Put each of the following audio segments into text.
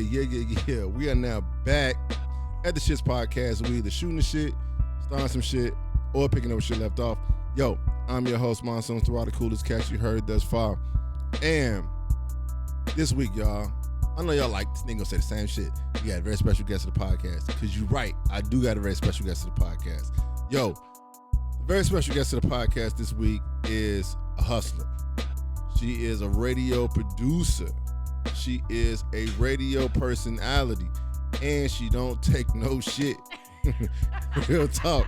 Yeah. We are now back at the Shits Podcast. We either shooting the shit, starting some shit, or picking up where shit left off. Yo, I'm your host, Monsoon, throughout the coolest cats you heard thus far. And this week, y'all, I know y'all like this nigga gonna say the same shit. You got a very special guest to the podcast. Because you're right, I do got a very special guest to the podcast. Yo, the very special guest to the podcast this week is a hustler. She is a radio producer. She is a radio personality. And she don't take no shit. Real talk.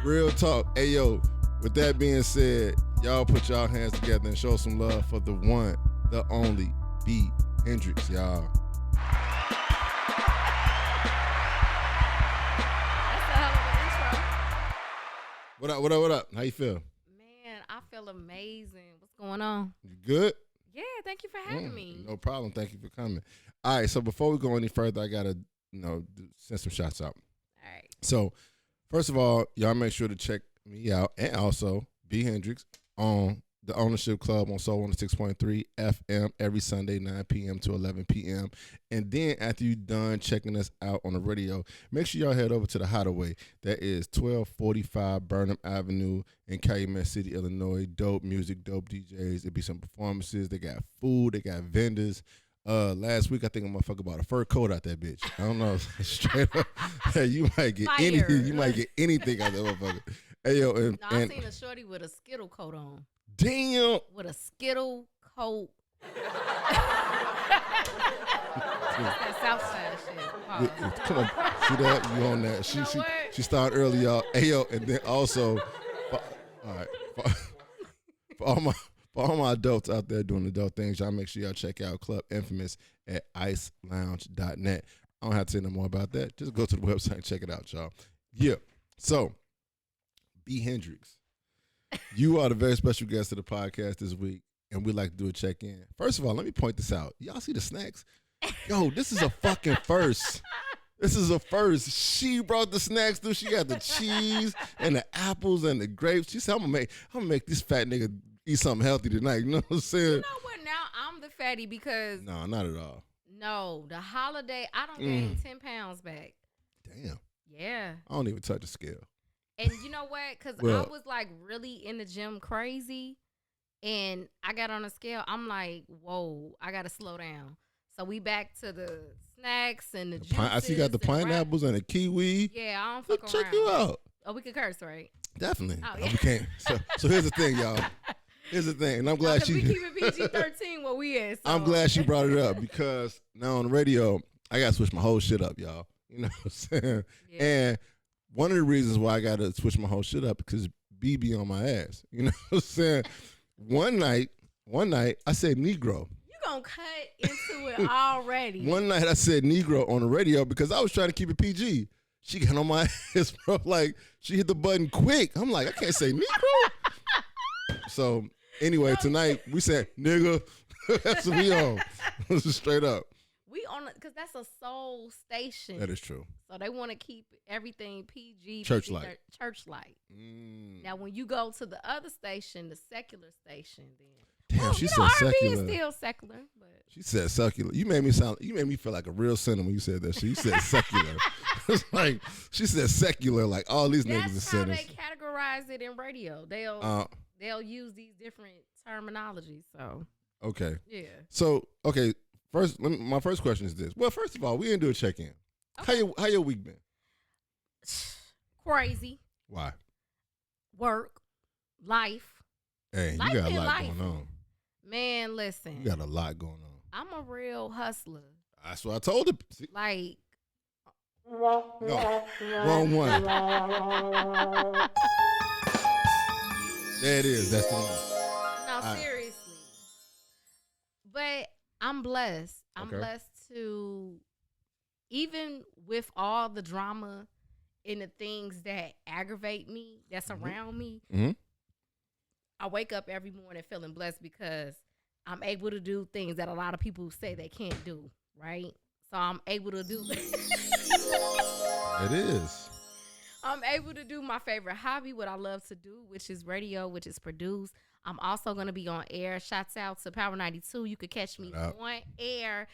Hey, yo, with that being said, y'all put y'all hands together and show some love for the one, the only Bee Hendrix, y'all. That's a hell of an intro. What up? How you feel? Man, I feel amazing. What's going on? You good? Yeah, thank you for having me. No problem. Thank you for coming. All right, so before we go any further, I gotta, send some shots out. All right. So, first of all, y'all make sure to check me out and also Bee Hendrix on the Ownership Club on Soul 106.3 FM every Sunday, 9 p.m. to 11 p.m. And then after you're done checking us out on the radio, make sure y'all head over to the Hideaway. That is 1245 Burnham Avenue in Calumet City, Illinois. Dope music, dope DJs. There'll be some performances. They got food. They got vendors. Last week I think a motherfucker bought a fur coat out that bitch. I don't know. Straight up. Hey, you might get anything. You might get anything out that motherfucker. Hey yo, I seen a shorty with a Skittle coat on. Damn. With a Skittle coat. That Southside shit. Come on, see that? You on that? She started early, y'all. Hey yo, and then also, for all my adults out there doing adult things, y'all make sure y'all check out Club Infamous at icelounge.net. I don't have to say no more about that. Just go to the website and check it out, y'all. Yeah. So, Bee Hendrix, you are the very special guest of the podcast this week, and we'd like to do a check-in. First of all, let me point this out. Y'all see the snacks? Yo, this is a fucking first. This is a first. She brought the snacks through. She got the cheese and the apples and the grapes. She said, I'm gonna make this fat nigga eat something healthy tonight. You know what I'm saying? You know what? Now I'm the fatty because No, not at all. No, the holiday I don't gain 10 pounds back. Damn. Yeah. I don't even touch a scale. And you know what? Because I was like really in the gym crazy, and I got on a scale. I'm like, whoa, I got to slow down. So we back to the snacks and the juices. I see you got the pineapples and the kiwi. Yeah, I don't fuck Check around. you out. Oh, we could curse, right? Definitely. Oh, yeah. We can't. So here's the thing, y'all. Here's the thing, and I'm glad we keep it PG-13 where we at. So. I'm glad she brought it up because now on the radio, I got to switch my whole shit up, y'all. You know what I'm saying? Yeah. And one of the reasons why I got to switch my whole shit up because B be on my ass. You know what I'm saying? One night, I said Negro. You gonna cut into it already. One night I said Negro on the radio because I was trying to keep it PG. She got on my ass, bro. Like, she hit the button quick. I'm like, I can't say Negro. So, anyway, tonight we said, nigga, that's what we on. Straight up. We on it because that's a soul station. That is true. So they want to keep everything PG. Church-like. Church-like. Now, when you go to the other station, the secular station, then. Damn, she said secular. R&B is still secular. But. She said secular. You made me feel like a real sinner when you said that. She said secular. It's like, she said secular, like all these niggas are sinners. That's how they categorize it in radio. They'll use these different terminologies. So. Okay. Yeah. So, okay. My first question is this. Well, first of all, we didn't do a check-in. Okay. How your week been? Crazy. Why? Work, life. Hey, you got a lot going on. Man, listen. You got a lot going on. I'm a real hustler. That's what I told her. Like. No, wrong one. There it is. That's the one. No, seriously. But I'm blessed. I'm blessed to, even with all the drama and the things that aggravate me, that's around me, I wake up every morning feeling blessed because I'm able to do things that a lot of people say they can't do, right? So I'm able to do. It is. I'm able to do my favorite hobby, what I love to do, which is radio, which is produce. I'm also going to be on air. Shouts out to Power 92. You could catch me on air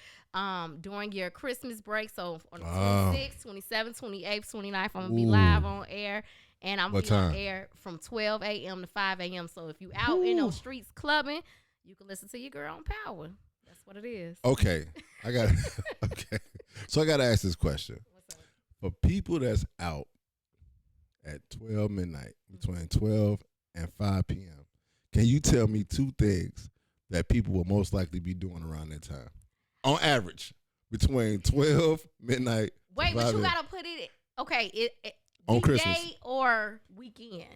during your Christmas break. So on the 26th, 27th, 28th, 29th, I'm going to be live on air. And I'm going to be on air from 12 a.m. to 5 a.m. So if you out in those streets clubbing, you can listen to your girl on Power. That's what it is. Okay. Okay. So I got to ask this question. What's up? For people that's out at 12 midnight, between 12 and 5 p.m., can you tell me two things that people will most likely be doing around that time? On average, between 12 midnight. Wait, but you got to put it, okay, on Christmas or weekend.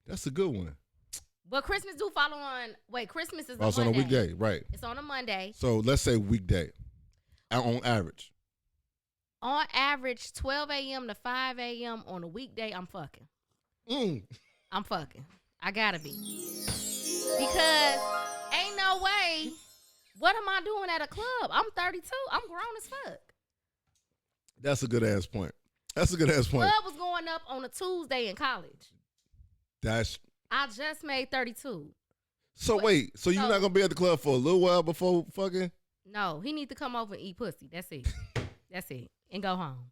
That's a good one. But Christmas do follow on. Wait, Christmas is on a weekday, right? It's on a Monday. So let's say weekday. On average. On average, 12 a.m. to 5 a.m. on a weekday, I'm fucking. I'm fucking. I gotta be. Because ain't no way. What am I doing at a club? I'm 32. I'm grown as fuck. That's a good ass point. Club was going up on a Tuesday in college. I just made 32. So wait, so you're not gonna be at the club for a little while before fucking? No, he need to come over and eat pussy. That's it. That's it. And go home.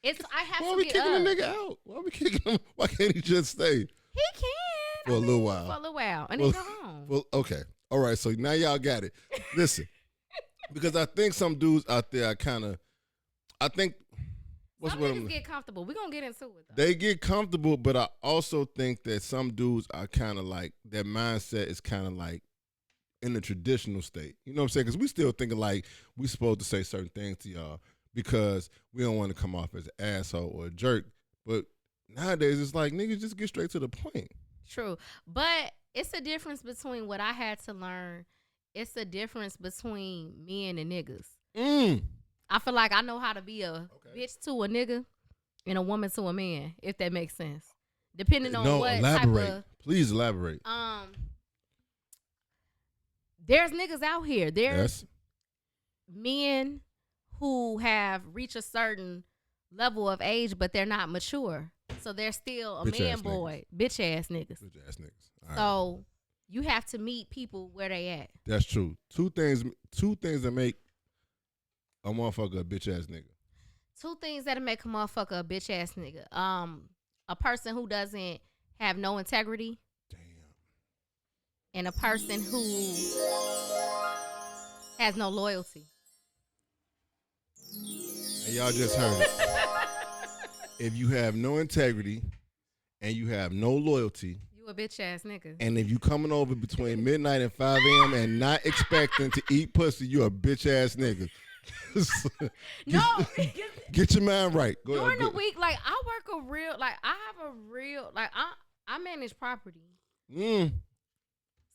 I have Why to we get kicking up. the nigga out? Why we kicking him? Why can't he just stay? He can. For a little while. For a little while. And then go home. Well, okay. All right. So now y'all got it. Listen. Because I think some dudes out there are kind of, some niggas get comfortable. We're going to get into it, though. They get comfortable, but I also think that some dudes are kind of like, their mindset is kind of like in the traditional state. You know what I'm saying? Because we still thinking like we supposed to say certain things to y'all because we don't want to come off as an asshole or a jerk. But nowadays, it's like, niggas, just get straight to the point. True. But it's a difference between what I had to learn. It's a difference between men and niggas. I feel like I know how to be a bitch to a nigga and a woman to a man, if that makes sense. Depending on what elaborate. Type of... Please elaborate. There's niggas out here. There's men who have reached a certain level of age, but they're not mature. So they're still a man boy. Bitch ass niggas. Bitch ass niggas. All right. You have to meet people where they at. That's true. Two things that make a motherfucker a bitch ass nigga. Two things that make a motherfucker a bitch ass nigga. A person who doesn't have no integrity. Damn. And a person who has no loyalty. And y'all just heard it. If you have no integrity and you have no loyalty, you a bitch ass nigga. And if you coming over between midnight and 5 a.m. and not expecting to eat pussy, you a bitch ass nigga. Get your mind right. During the week, like I work I manage property.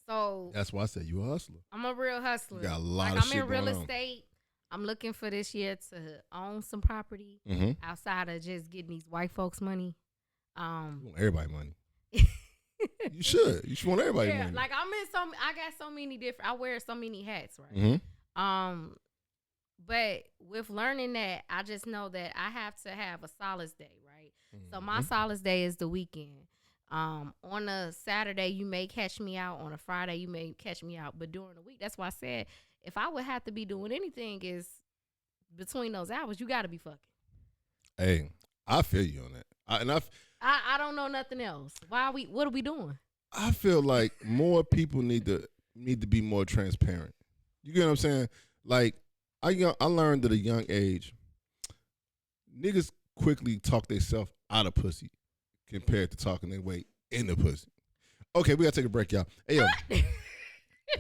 So that's why I said you a hustler. I'm a real hustler. You got a lot of shit I'm in real going estate. I'm looking for this year to own some property outside of just getting these white folks money. You want everybody money. You should. You should want everybody money. Like I got so many different. I wear so many hats, right? But with learning that, I just know that I have to have a solace day, right? So my solace day is the weekend. On a Saturday, you may catch me out. On a Friday, you may catch me out. But during the week, that's why I said if I would have to be doing anything is between those hours, you got to be fucking. Hey, I feel you on that. I don't know nothing else. What are we doing? I feel like more people need to be more transparent. You get what I'm saying? Like I learned at a young age, niggas quickly talk themselves out of pussy compared to talking their way in the pussy. Okay, we gotta take a break, y'all. Hey yo,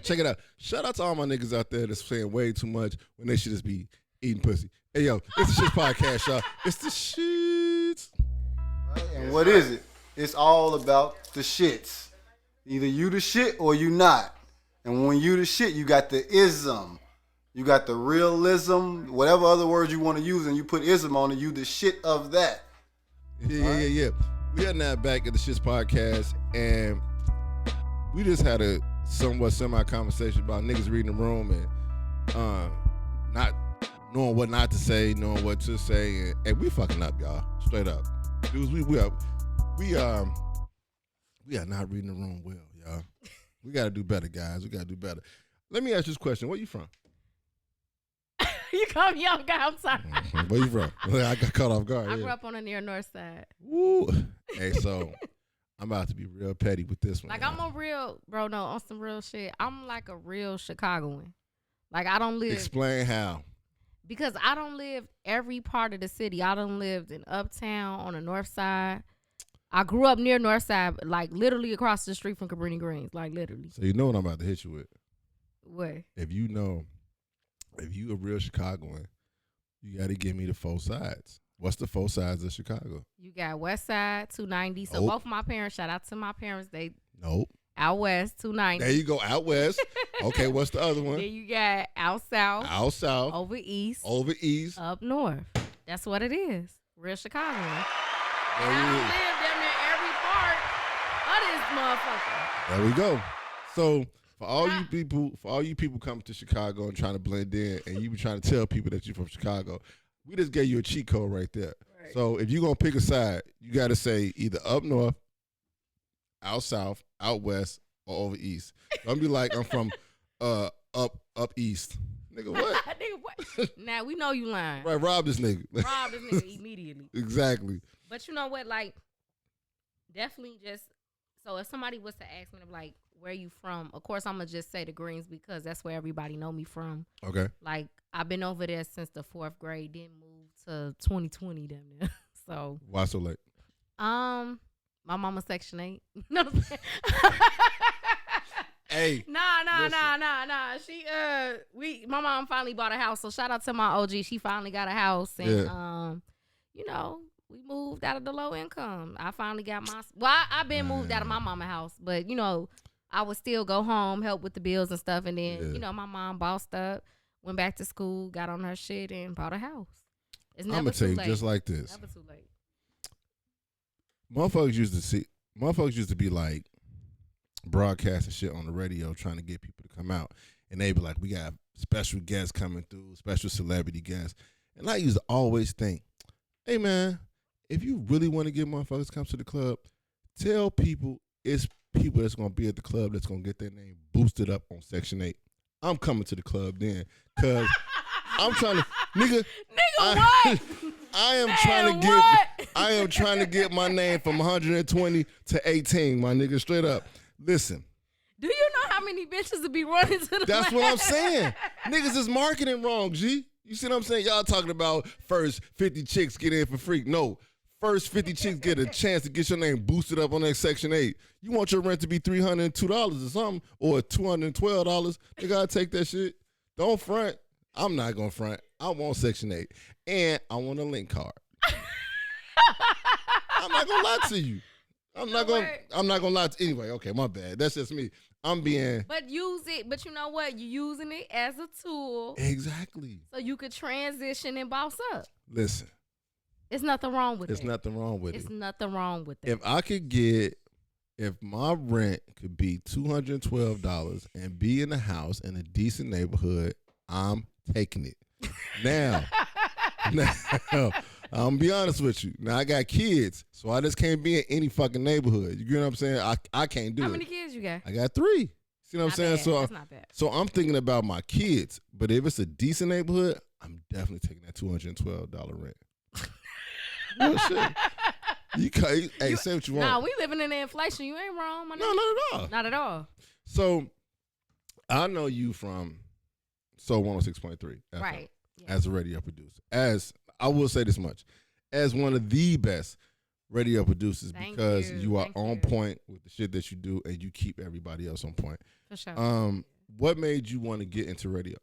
check it out. Shout out to all my niggas out there that's saying way too much when they should just be eating pussy. Hey yo, it's the S.H.I.T.S podcast, y'all. It's the shits. And what is it? It's all about the shits. Either you the shit or you not. And when you the shit, you got the ism. You got the realism, whatever other words you want to use, and you put ism on it, you the shit of that. Yeah. We are now back at the S.H.I.T.S podcast, and we just had a somewhat semi-conversation about niggas reading the room and not knowing what not to say, knowing what to say, and we fucking up, y'all. Straight up. Dudes, we are not reading the room well, y'all. We got to do better, guys. We got to do better. Let me ask you this question. Where you from? You call me off guard. I'm sorry. Where you from? I got caught off guard. I grew up on the near north side. Woo. Hey, so I'm about to be real petty with this one. Like, I'm a real, bro, no, on some real shit. I'm like a real Chicagoan. Like, I don't live. Explain how. Because I don't live every part of the city. I done lived in Uptown on the north side. I grew up near north side, like literally across the street from Cabrini Greens. Like, literally. So you know what I'm about to hit you with. What? If you a real Chicagoan, you got to give me the 4 sides. What's the 4 sides of Chicago? You got West Side, 290. So both of my parents, shout out to my parents, they out west, 290. There you go, out west. Okay, what's the other one? Then you got out south. Out south. Over east. Over east. Up north. That's what it is. Real Chicago. And I don't live damn near every part of this motherfucker. There we go. So for all you people coming to Chicago and trying to blend in, and you be trying to tell people that you're from Chicago, we just gave you a cheat code right there. Right. So if you're gonna pick a side, you gotta say either up north, out south, out west, or over east. Don't be like I'm from up east. Nigga, what? Nigga, what? Now we know you lying. Right, rob this nigga. Rob this nigga immediately. Exactly. But you know what? Like, definitely just, so if somebody was to ask me, like, where you from? Of course, I'm going to just say the Greens because that's where everybody know me from. Okay. Like, I've been over there since the 4th grade, then moved to 2020 damn near. So. Why so late? My mama Section 8. No, hey. Nah. She my mom finally bought a house. So shout out to my OG. She finally got a house, and you know, we moved out of the low income. I finally got my. Well, I've been moved out of my mama house, but you know, I would still go home, help with the bills and stuff, and then you know, my mom bossed up, went back to school, got on her shit, and bought a house. It's never too late. I'm gonna tell you just like this. Never too late. Motherfuckers used to be like broadcasting shit on the radio trying to get people to come out. And they be like, we got special guests coming through, special celebrity guests. And I used to always think, hey, man, if you really want to get motherfuckers to come to the club, tell people it's people that's going to be at the club that's going to get their name boosted up on Section 8. I'm coming to the club then because I'm trying to, nigga what? I am trying to get my name from 120 to 18, my nigga, straight up. Listen. Do you know how many bitches would be running to the That's what I'm saying. Niggas is marketing wrong, G. You see what I'm saying? Y'all talking about first 50 chicks get in for free. No. First 50 chicks get a chance to get your name boosted up on that Section 8. You want your rent to be $302 or something, or $212. They gotta take that shit. Don't front. I'm not gonna front. I want Section 8. And I want a link card. I'm not gonna lie to you. I'm not gonna lie to anyway. Okay, my bad. That's just me. But use it. But you know what? You're using it as a tool. Exactly. So you could transition and boss up. Listen. It's nothing wrong with it. It's nothing wrong with it. It's nothing wrong with it. If my rent could be $212 and be in a house in a decent neighborhood, I'm taking it. Now, I'm gonna be honest with you. Now I got kids, so I just can't be in any fucking neighborhood. You get what I'm saying? I can't do it. How many kids you got? I got 3. See what I'm saying? Bad. So that's not bad. So I'm thinking about my kids, but if it's a decent neighborhood, I'm definitely taking that $212 rent. Oh shit! Hey, say what you want. Nah, we living in the inflation. You ain't wrong, my nigga. No, not at all. Not at all. So I know you from Soul 106.3, right? As a radio producer, as I will say this much, as one of the best radio producers, because you are on point with the shit that you do, and you keep everybody else on point. For sure. What made you want to get into radio?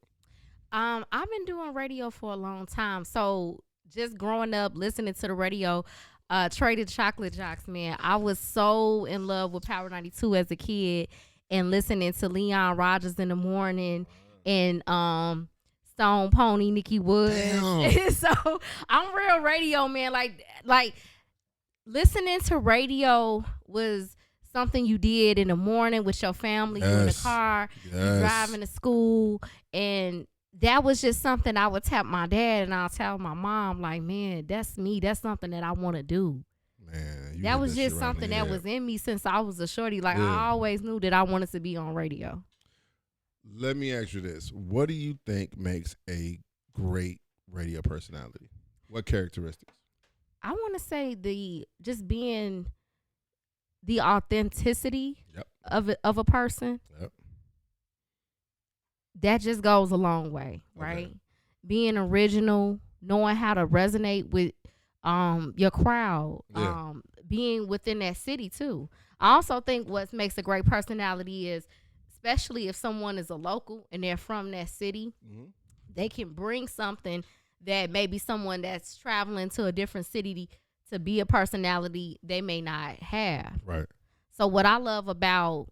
I've been doing radio for a long time. So just growing up, listening to the radio, Traded Chocolate Jocks, man. I was so in love with Power 92 as a kid, and listening to Leon Rogers in the morning, and Stone Pony, Nikki Woods. So I'm real radio, man. Like listening to radio was something you did in the morning with your family, you in the car, you driving to school, and that was just something I would tap my dad and I'll tell my mom, like, man, that's me. That's something that I want to do. Man, that was just something that was in me since I was a shorty. Like I always knew that I wanted to be on radio. Let me ask you this: what do you think makes a great radio personality? What characteristics? I want to say just being the authenticity of a person. Yep. That just goes a long way, right? Okay. Being original, knowing how to resonate with your crowd, being within that city too. I also think what makes a great personality is, especially if someone is a local and they're from that city, they can bring something that maybe someone that's traveling to a different city to be a personality they may not have. Right. So what I love about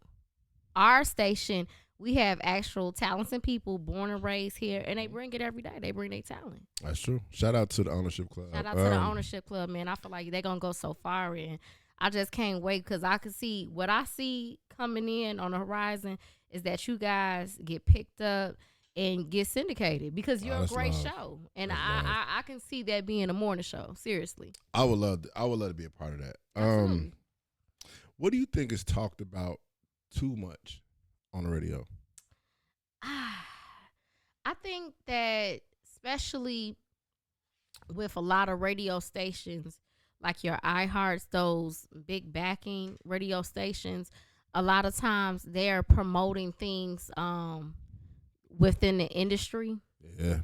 our station, we have actual talented people born and raised here, and they bring it every day. They bring their talent. That's true. Shout out to the Ownership Club. Shout out to the Ownership Club, man. I feel like they're going to go so far, and I just can't wait because I can see what I see coming in on the horizon is that you guys get picked up and get syndicated because you're a great show. And I can see that being a morning show. Seriously. I would love to be a part of that. What do you think is talked about too much on the radio? I think that especially with a lot of radio stations like your iHearts, those big backing radio stations, a lot of times they're promoting things within the industry. Yeah.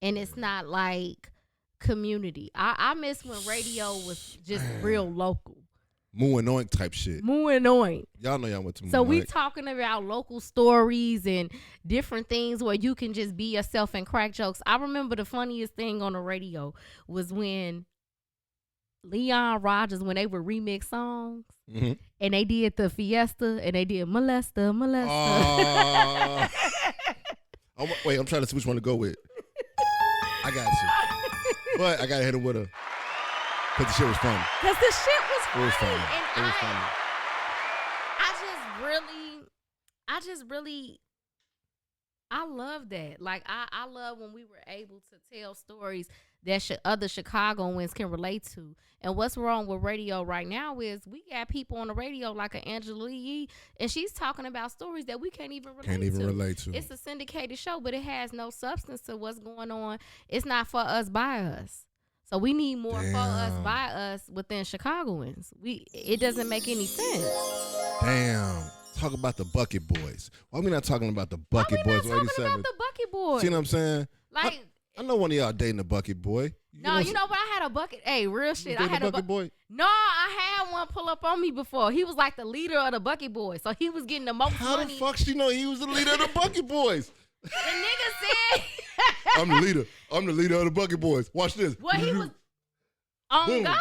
And it's not like community. I miss when radio was just real local. Moo and Oink type shit. Moo and Oink. Y'all know y'all went to Moo. So we talking about local stories and different things where you can just be yourself and crack jokes. I remember the funniest thing on the radio was when Leon Rogers, when they would remix songs, and they did the Fiesta, and they did Molesta. Wait, I'm trying to see which one to go with. I got you. But I got to hit him with a, because the shit was funny. Because the shit was funny. It was funny. And it was funny. I love that. Like, I love when we were able to tell stories that other Chicagoans can relate to. And what's wrong with radio right now is we got people on the radio like an Angela Lee, and she's talking about stories that we can't even relate to. It's a syndicated show, but it has no substance to what's going on. It's not for us, by us. So we need more for us, by us within Chicagoans. It doesn't make any sense. Damn. Talk about the Bucket Boys. Why are we not talking about the Bucket Boys? Why we not talking about the Bucket Boys? See what I'm saying? Like, I know one of y'all dating a Bucket Boy. You know what? I had a bucket. Hey, real shit. I had a Bucket Boy. No, I had one pull up on me before. He was like the leader of the Bucket Boys, so he was getting the most money. How the fuck she know he was the leader of the Bucket Boys? The nigga said, "I'm the leader. I'm the leader of the Bucket Boys." Watch this. Well, he was. Oh Boom. God,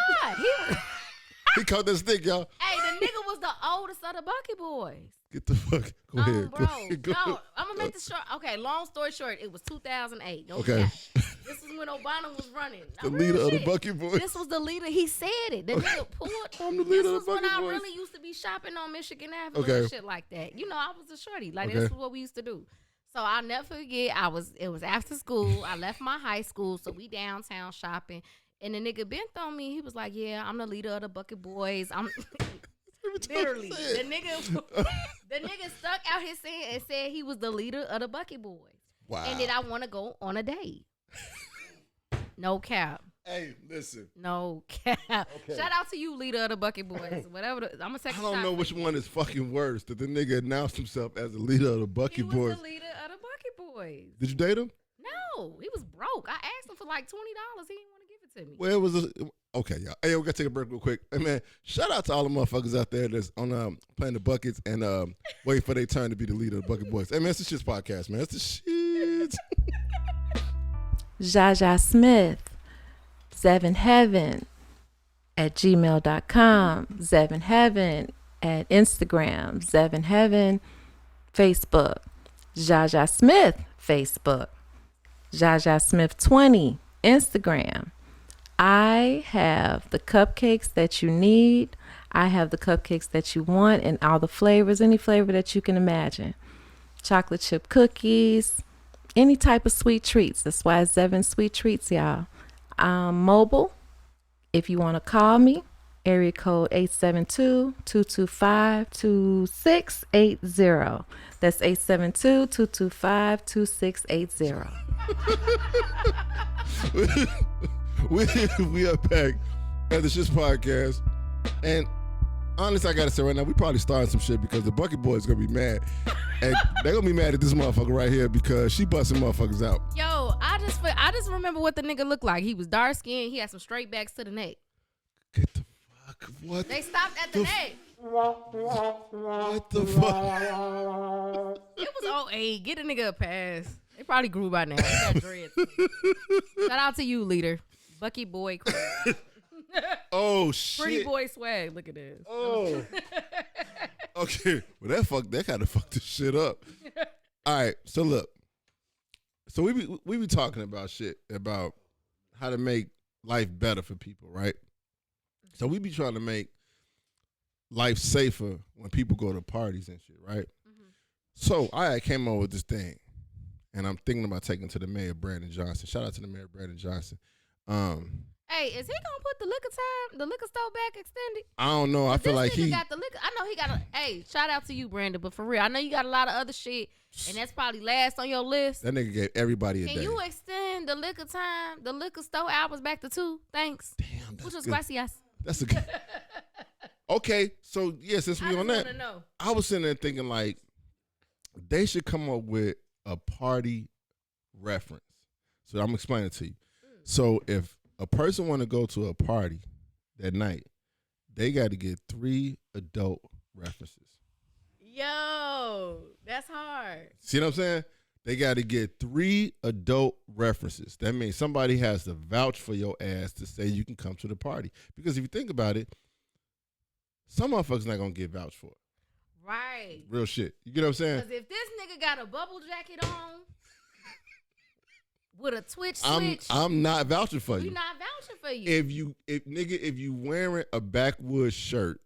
he caught that stick, y'all. Hey, the nigga was the oldest of the Bucket Boys. Get the fuck. Go ahead. Bro. Go no, ahead. I'm gonna make this short. Okay, long story short, it was 2008. Okay. This was when Obama was running. The leader of the Bucket Boys. This was the leader. He said it. The nigga pulled. I'm the leader of the Bucket Boys. This was when I really used to be shopping on Michigan Avenue and shit like that. You know, I was a shorty. Like, this is what we used to do. So I'll never forget. It was after school. I left my high school, so we downtown shopping. And the nigga bent on me. He was like, "Yeah, I'm the leader of the Bucket Boys." I'm literally the nigga stuck out his hand and said he was the leader of the Bucket Boys. Wow. And then I want to go on a date. No cap. Hey, listen. No cap. Okay. Shout out to you, leader of the Bucket Boys. Whatever. I'm gonna take. I don't know which one is fucking worse. That the nigga announced himself as the leader of the Bucket Boys. He was the leader of the Bucket Boys. Did you date him? No, he was broke. I asked him for like $20. He didn't want to give it to me. Well, it was okay, y'all. Hey, we gotta take a break real quick. Hey, man, shout out to all the motherfuckers out there that's on playing the buckets and waiting for their turn to be the leader of the Bucket Boys. Hey, man, it's the Shits podcast, man. It's the shit. Jaja Smith, Zevin Heaven at gmail.com, Zevin Heaven at Instagram, Zevin Heaven, Facebook, Jaja Smith, Facebook, Jaja Smith 20, Instagram. I have the cupcakes that you need. I have the cupcakes that you want in all the flavors, any flavor that you can imagine. Chocolate chip cookies, any type of sweet treats. That's why it's Zevin Sweet Treats, y'all. I'm mobile. If you want to call me, area code 872-225-2680. That's 872-225-2680. We are back at the S.H.I.T.S podcast, and honestly, I gotta say right now, we probably starting some shit because the Bucket Boys gonna be mad, and they're gonna be mad at this motherfucker right here because she busting motherfuckers out. Yo, I just remember what the nigga looked like. He was dark skinned. He had some straight backs to the neck. Get the fuck what? They stopped at the neck. What the fuck? It was 08. Get a nigga a pass. They probably grew by now. They got dreads. Shout out to you, leader. Bucky boy. Oh shit. Pretty boy swag. Look at this. Oh. Okay. Well, that kind of fucked this shit up. All right. So look. So we be talking about shit about how to make life better for people, right? So we be trying to make life safer when people go to parties and shit, right? Mm-hmm. So I came up with this thing, and I'm thinking about taking to the mayor, Brandon Johnson. Shout out to the mayor, Brandon Johnson. Hey, is he gonna put the liquor store back extended? I don't know. I feel like he got the liquor. I know he got a. Hey, shout out to you, Brandon. But for real, I know you got a lot of other shit, and that's probably last on your list. That nigga gave everybody a day. Can you extend the liquor store hours back to 2? Thanks. Damn, that's Muchas good. gracias. That's a good. Okay, so yeah, since we on that, know. I was sitting there thinking like they should come up with a party reference. So I'm explaining it to you. So if a person want to go to a party that night, they got to get 3 adult references. Yo, that's hard. See what I'm saying? They got to get 3 adult references. That means somebody has to vouch for your ass to say you can come to the party. Because if you think about it, some motherfuckers not gonna get vouched for. Right. Real shit. You get what I'm saying? Because if this nigga got a bubble jacket on with a Twitch switch, I'm not vouching for you. We not vouching for you. If you wearing a backwoods shirt,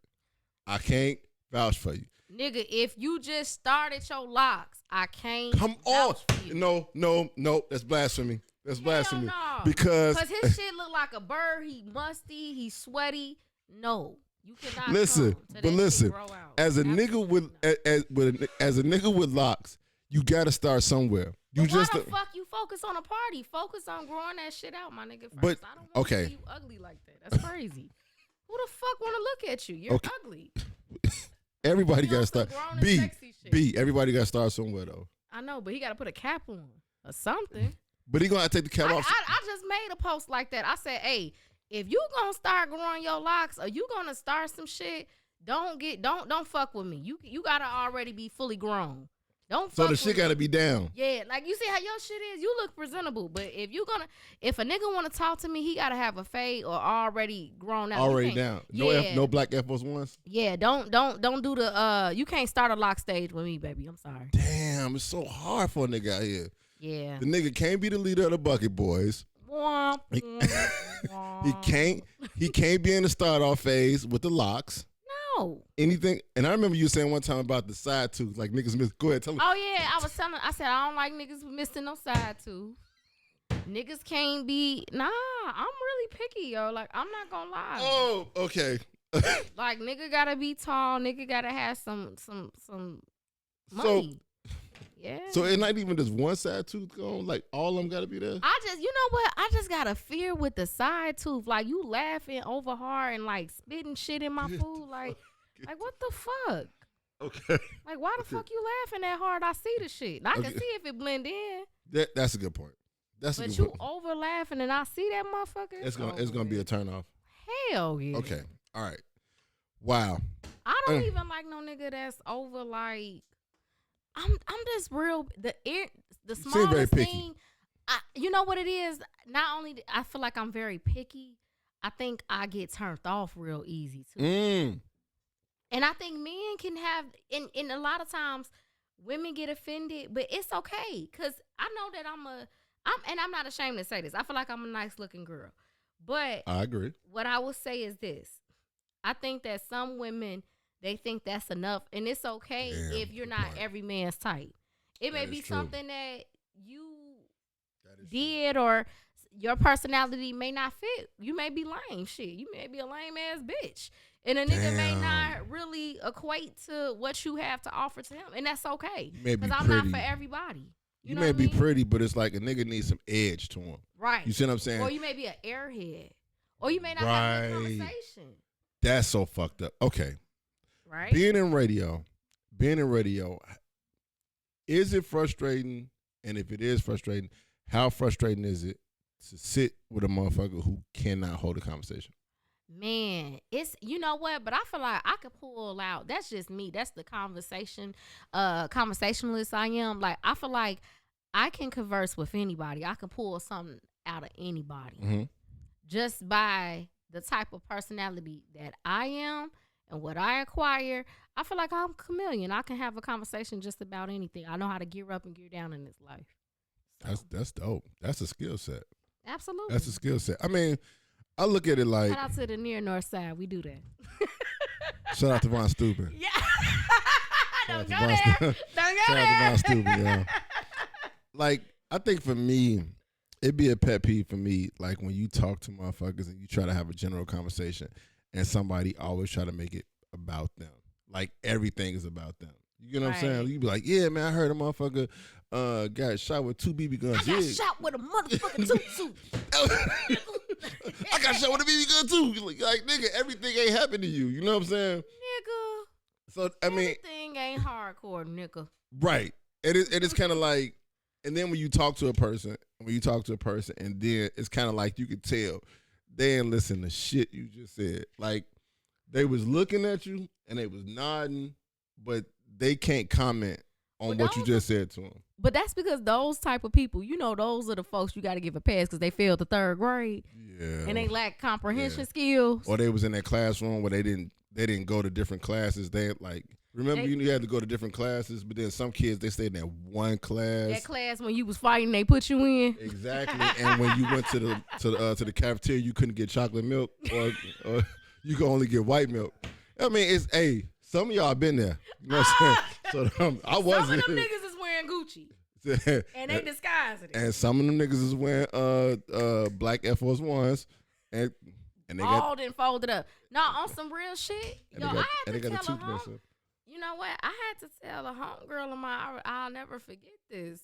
I can't vouch for you. Nigga, if you just started your locks, I can't. Come on. For you. No. That's blasphemy. That's blasphemy. No. Because his shit look like a bird. He musty. He sweaty. No. You cannot listen, as a nigga with locks, you gotta start somewhere. Why the fuck you focus on a party? Focus on growing that shit out, my nigga. First. But I don't want to see you ugly like that. That's crazy. Who the fuck want to look at you? You're ugly. Everybody gotta start. B. Everybody gotta start somewhere though. I know, but he gotta put a cap on or something. But he gonna have to take the cap off. I just made a post like that. I said, hey, if you gonna start growing your locks or you gonna start some shit, don't fuck with me. You gotta already be fully grown. Don't fuck so the shit gotta be down. Yeah, like you see how your shit is. You look presentable, but if a nigga wanna talk to me, he gotta have a fade or already grown out. Already down. No black Air Force Ones. Yeah, don't do the you can't start a lock stage with me, baby. I'm sorry. Damn, it's so hard for a nigga out here. Yeah, the nigga can't be the leader of the Bucket Boys. He can't be in the start off phase with the locks. No. Anything. And I remember you saying one time about the side tooth, like niggas miss. Go ahead, tell me. Oh yeah, I said I don't like niggas missing no side tooth. Niggas can't be. Nah, I'm really picky, yo. Like I'm not gonna lie. Oh, okay. Like nigga gotta be tall. Nigga gotta have some money. Yeah. So it's not even just one side tooth gone. Like all of them gotta be there. You know what? I just got a fear with the side tooth. Like you laughing over hard and like spitting shit in my food. Like what the fuck? Okay. Like why the fuck you laughing that hard? I see the shit. I can see if it blend in. That's a good point. But you over laughing and I see that motherfucker. It's gonna be a turn off. Hell yeah. Okay. All right. Wow. I don't even like no nigga that's over like. I'm just real. The smallest thing. You know what it is? Not only I feel like I'm very picky. I think I get turned off real easy too. And I think men can have. And a lot of times, women get offended, but it's okay because I know that I'm not ashamed to say this. I feel like I'm a nice looking girl, but I agree. What I will say is this: I think that some women. They think that's enough, and it's okay if you're not every man's type. It may be something that you did, or your personality may not fit. You may be lame. Shit, you may be a lame ass bitch. And a nigga may not really equate to what you have to offer to him. And that's okay. Because I'm not for everybody. You may be pretty, but it's like a nigga needs some edge to him. Right. You see what I'm saying? Or you may be an airhead. Or you may not have a conversation. That's so fucked up. Okay. Right. Being in radio, is it frustrating? And if it is frustrating, how frustrating is it to sit with a motherfucker who cannot hold a conversation? Man, it's, you know what, but I feel like I could pull out, that's just me, that's the conversationalist I am. Like, I feel like I can converse with anybody. I can pull something out of anybody just by the type of personality that I am and what I acquire. I feel like I'm a chameleon. I can have a conversation just about anything. I know how to gear up and gear down in this life. So. That's dope. That's a skill set. Absolutely. That's a skill set. I mean, I look at it like... Shout out to the near north side. We do that. Shout out to Von Steuben. Yeah. Don't go there. Don't go there. Shout out to Von Steuben, yeah. Like, I think for me, it'd be a pet peeve for me, like when you talk to motherfuckers and you try to have a general conversation and somebody always try to make it about them. Like, everything is about them. You get what I'm saying? You be like, yeah, man, I heard a motherfucker got shot with 2 BB guns. I got shot with a motherfucking tutu. I got shot with a BB gun too. Like, nigga, everything ain't happened to you. You know what I'm saying? Nigga. So, I mean. Everything ain't hardcore, nigga. Right. It is kind of like, and then when you talk to a person, and then it's kind of like you could tell they ain't listen to shit you just said. Like, they was looking at you and they was nodding, but they can't comment on what you just said to them. But that's because those type of people, you know, those are the folks you got to give a pass because they failed the 3rd grade. Yeah. And they lack comprehension skills. Or they was in that classroom where they didn't go to different classes. They like, remember you had to go to different classes, but then some kids, they stayed in that one class. That class when you was fighting, they put you in. Exactly. And when you went to the cafeteria, you couldn't get chocolate milk or you could only get white milk. I mean, some of y'all been there. You know what I'm saying? So I wasn't. Some of them niggas is wearing Gucci. And they disguising it. And some of them niggas is wearing black Air Force Ones and they all then folded up. No, on some real shit. Yo, I had to tell a home. You know what? I had to tell a homegirl of mine. I'll never forget this.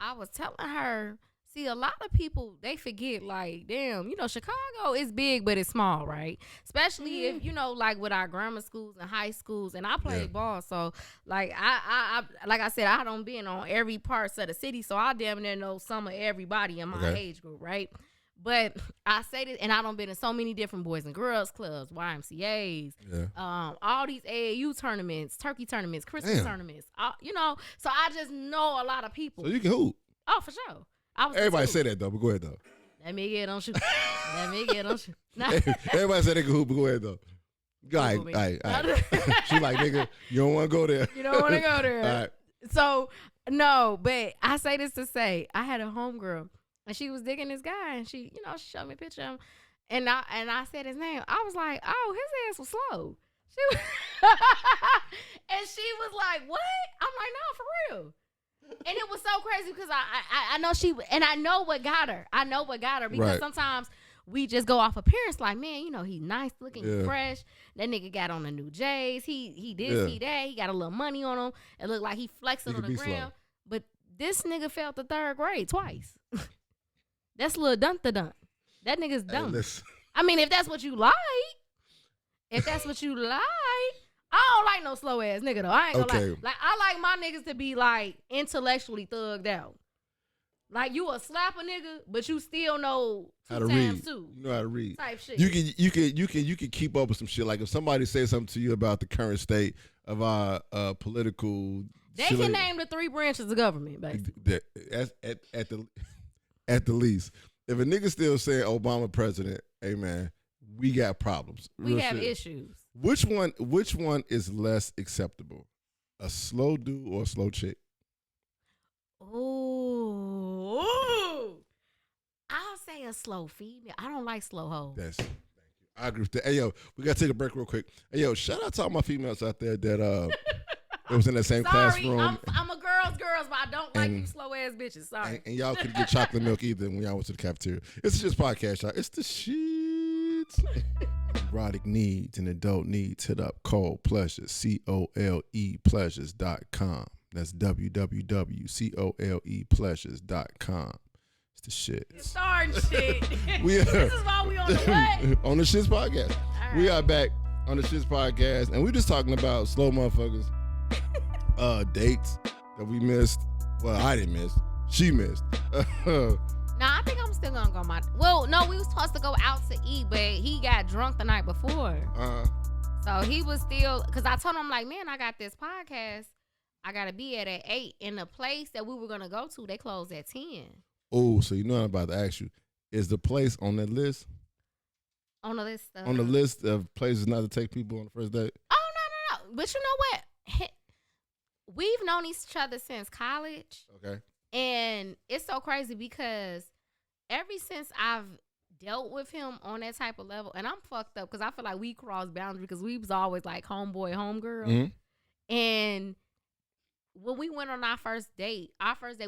I was telling her. See, a lot of people, they forget, like, damn, you know, Chicago is big, but it's small, right? Especially if, you know, like with our grammar schools and high schools, and I played ball, so, like, I like I said, I don't been on every parts of the city, so I damn near know some of everybody in my age group, right? But I say this, and I done been in so many different boys and girls clubs, YMCAs, all these AAU tournaments, turkey tournaments, Christmas tournaments, you know, so I just know a lot of people. So you can hoop. Oh, for sure. Everybody say that though, but go ahead though. Let me get on shoot. Nah. Everybody say they can hoop, but go ahead though. All right. She like, nigga, you don't want to go there. You don't want to go there. All right. So no, but I say this to say, I had a homegirl and she was digging this guy, and she, you know, she showed me a picture of him, and I said his name. I was like, oh, his ass was slow. She was and she was like, what? I'm like, no, for real. And it was so crazy because I know I know what got her. I know what got her because sometimes we just go off appearance, like, man, you know, he's nice looking, he's fresh. That nigga got on the new J's. He this, he that. He got a little money on him. It looked like he flexing on the ground. But this nigga failed the 3rd grade twice. That's a little dun-da-dun. That nigga's dumb. I mean, if that's what you like. I don't like no slow ass nigga though. I ain't gonna lie. Like, I like my niggas to be like intellectually thugged out. Like, you a slap a nigga, but you still know how to read. You know how to read. Type shit. You can keep up with some shit. Like, if somebody says something to you about the current state of our political, they can name the 3 branches of government, basically. At the least, if a nigga still saying Obama president, hey man, we got problems. We have issues. Which one is less acceptable? A slow dude or a slow chick? Ooh. I'll say a slow female. I don't like slow hoes. Thank you. I agree with that. Hey, yo, we got to take a break real quick. Hey, yo, shout out to all my females out there that was in that same classroom. I'm a girl girls, but I don't like you slow ass bitches. Sorry. And y'all couldn't get chocolate milk either when y'all went to the cafeteria. It's just podcast, y'all. It's the shit. Erotic needs and adult needs. Hit up Cole Pleasures, COLE pleasures.com. That's www.colepleasures.com. It's the shit. You're starting shit. We are, this is why we on the what? On the S.H.I.T.S podcast. Right. We are back on the S.H.I.T.S podcast, and we're just talking about slow motherfuckers, dates that we missed. Well, I didn't miss. She missed. I think I'm still gonna go well, no, we was supposed to go out to eat, but he got drunk the night before. So he was still, because I told him, like, man, I got this podcast. I gotta be at 8. In the place that we were gonna go to, they closed at 10. Oh, so you know I'm about to ask you. Is the place on that list? On the list of... On the list of places not to take people on the first date? Oh, no. But you know what? We've known each other since college. Okay. And it's so crazy because ever since I've dealt with him on that type of level, and I'm fucked up because I feel like we crossed boundaries because we was always like homeboy, homegirl. Mm-hmm. And when we went on our first date,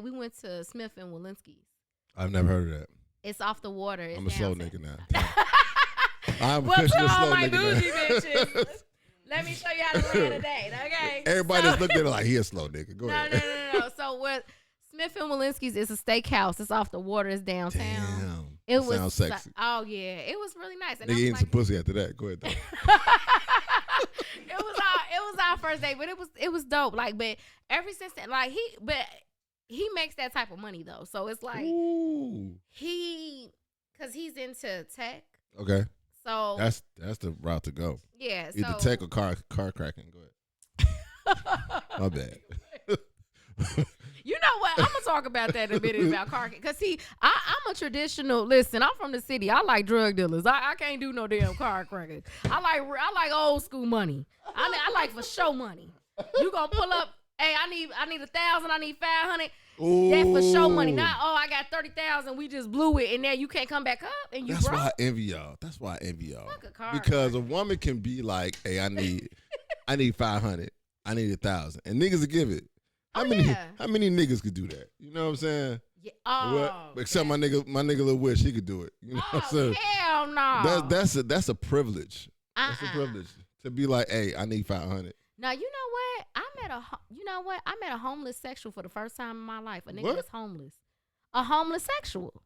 we went to Smith and Walensky's. I've never heard of that. It's off the water. It's I'm a slow nigga now. I'm well, to all my bougie bitches. Let me show you how to land a date, okay? Everybody just looked at it like, he a slow nigga. Go ahead. No. So what Smith and Walensky's is a steakhouse. It's off the water. It's downtown. Damn. It sounds sexy. Oh, yeah. It was really nice. Nigga eating some pussy after that. Go ahead, though. It was our first date, but it was dope. Like, but ever since then, like, he makes that type of money, though. So it's like, because he's into tech. Okay. So that's the route to go. Yeah. Either tech or car cracking. Go ahead. My bad. You know what? I'm gonna talk about that in a minute about car cracking. Cause see, I'm a traditional. Listen, I'm from the city. I like drug dealers. I can't do no damn car cracking. I like old school money. I like for show money. You gonna pull up? Hey, I need 1,000. I need 500. That for show money. Not, I got 30,000. We just blew it, and now you can't come back up, and you That's broke. Why I envy y'all. That's why I envy y'all. Fuck a car because a woman can be like, "Hey, I need 500. I need 1,000," and niggas will give it. How many niggas could do that? You know what I'm saying? Yeah. Oh, except my nigga Lil Wish, he could do it. You know what I'm saying? Hell no. That's a privilege. That's a privilege to be like, "Hey, I need 500." Now you know what? I met a homeless sexual for the first time in my life. A nigga that's homeless. A homeless sexual.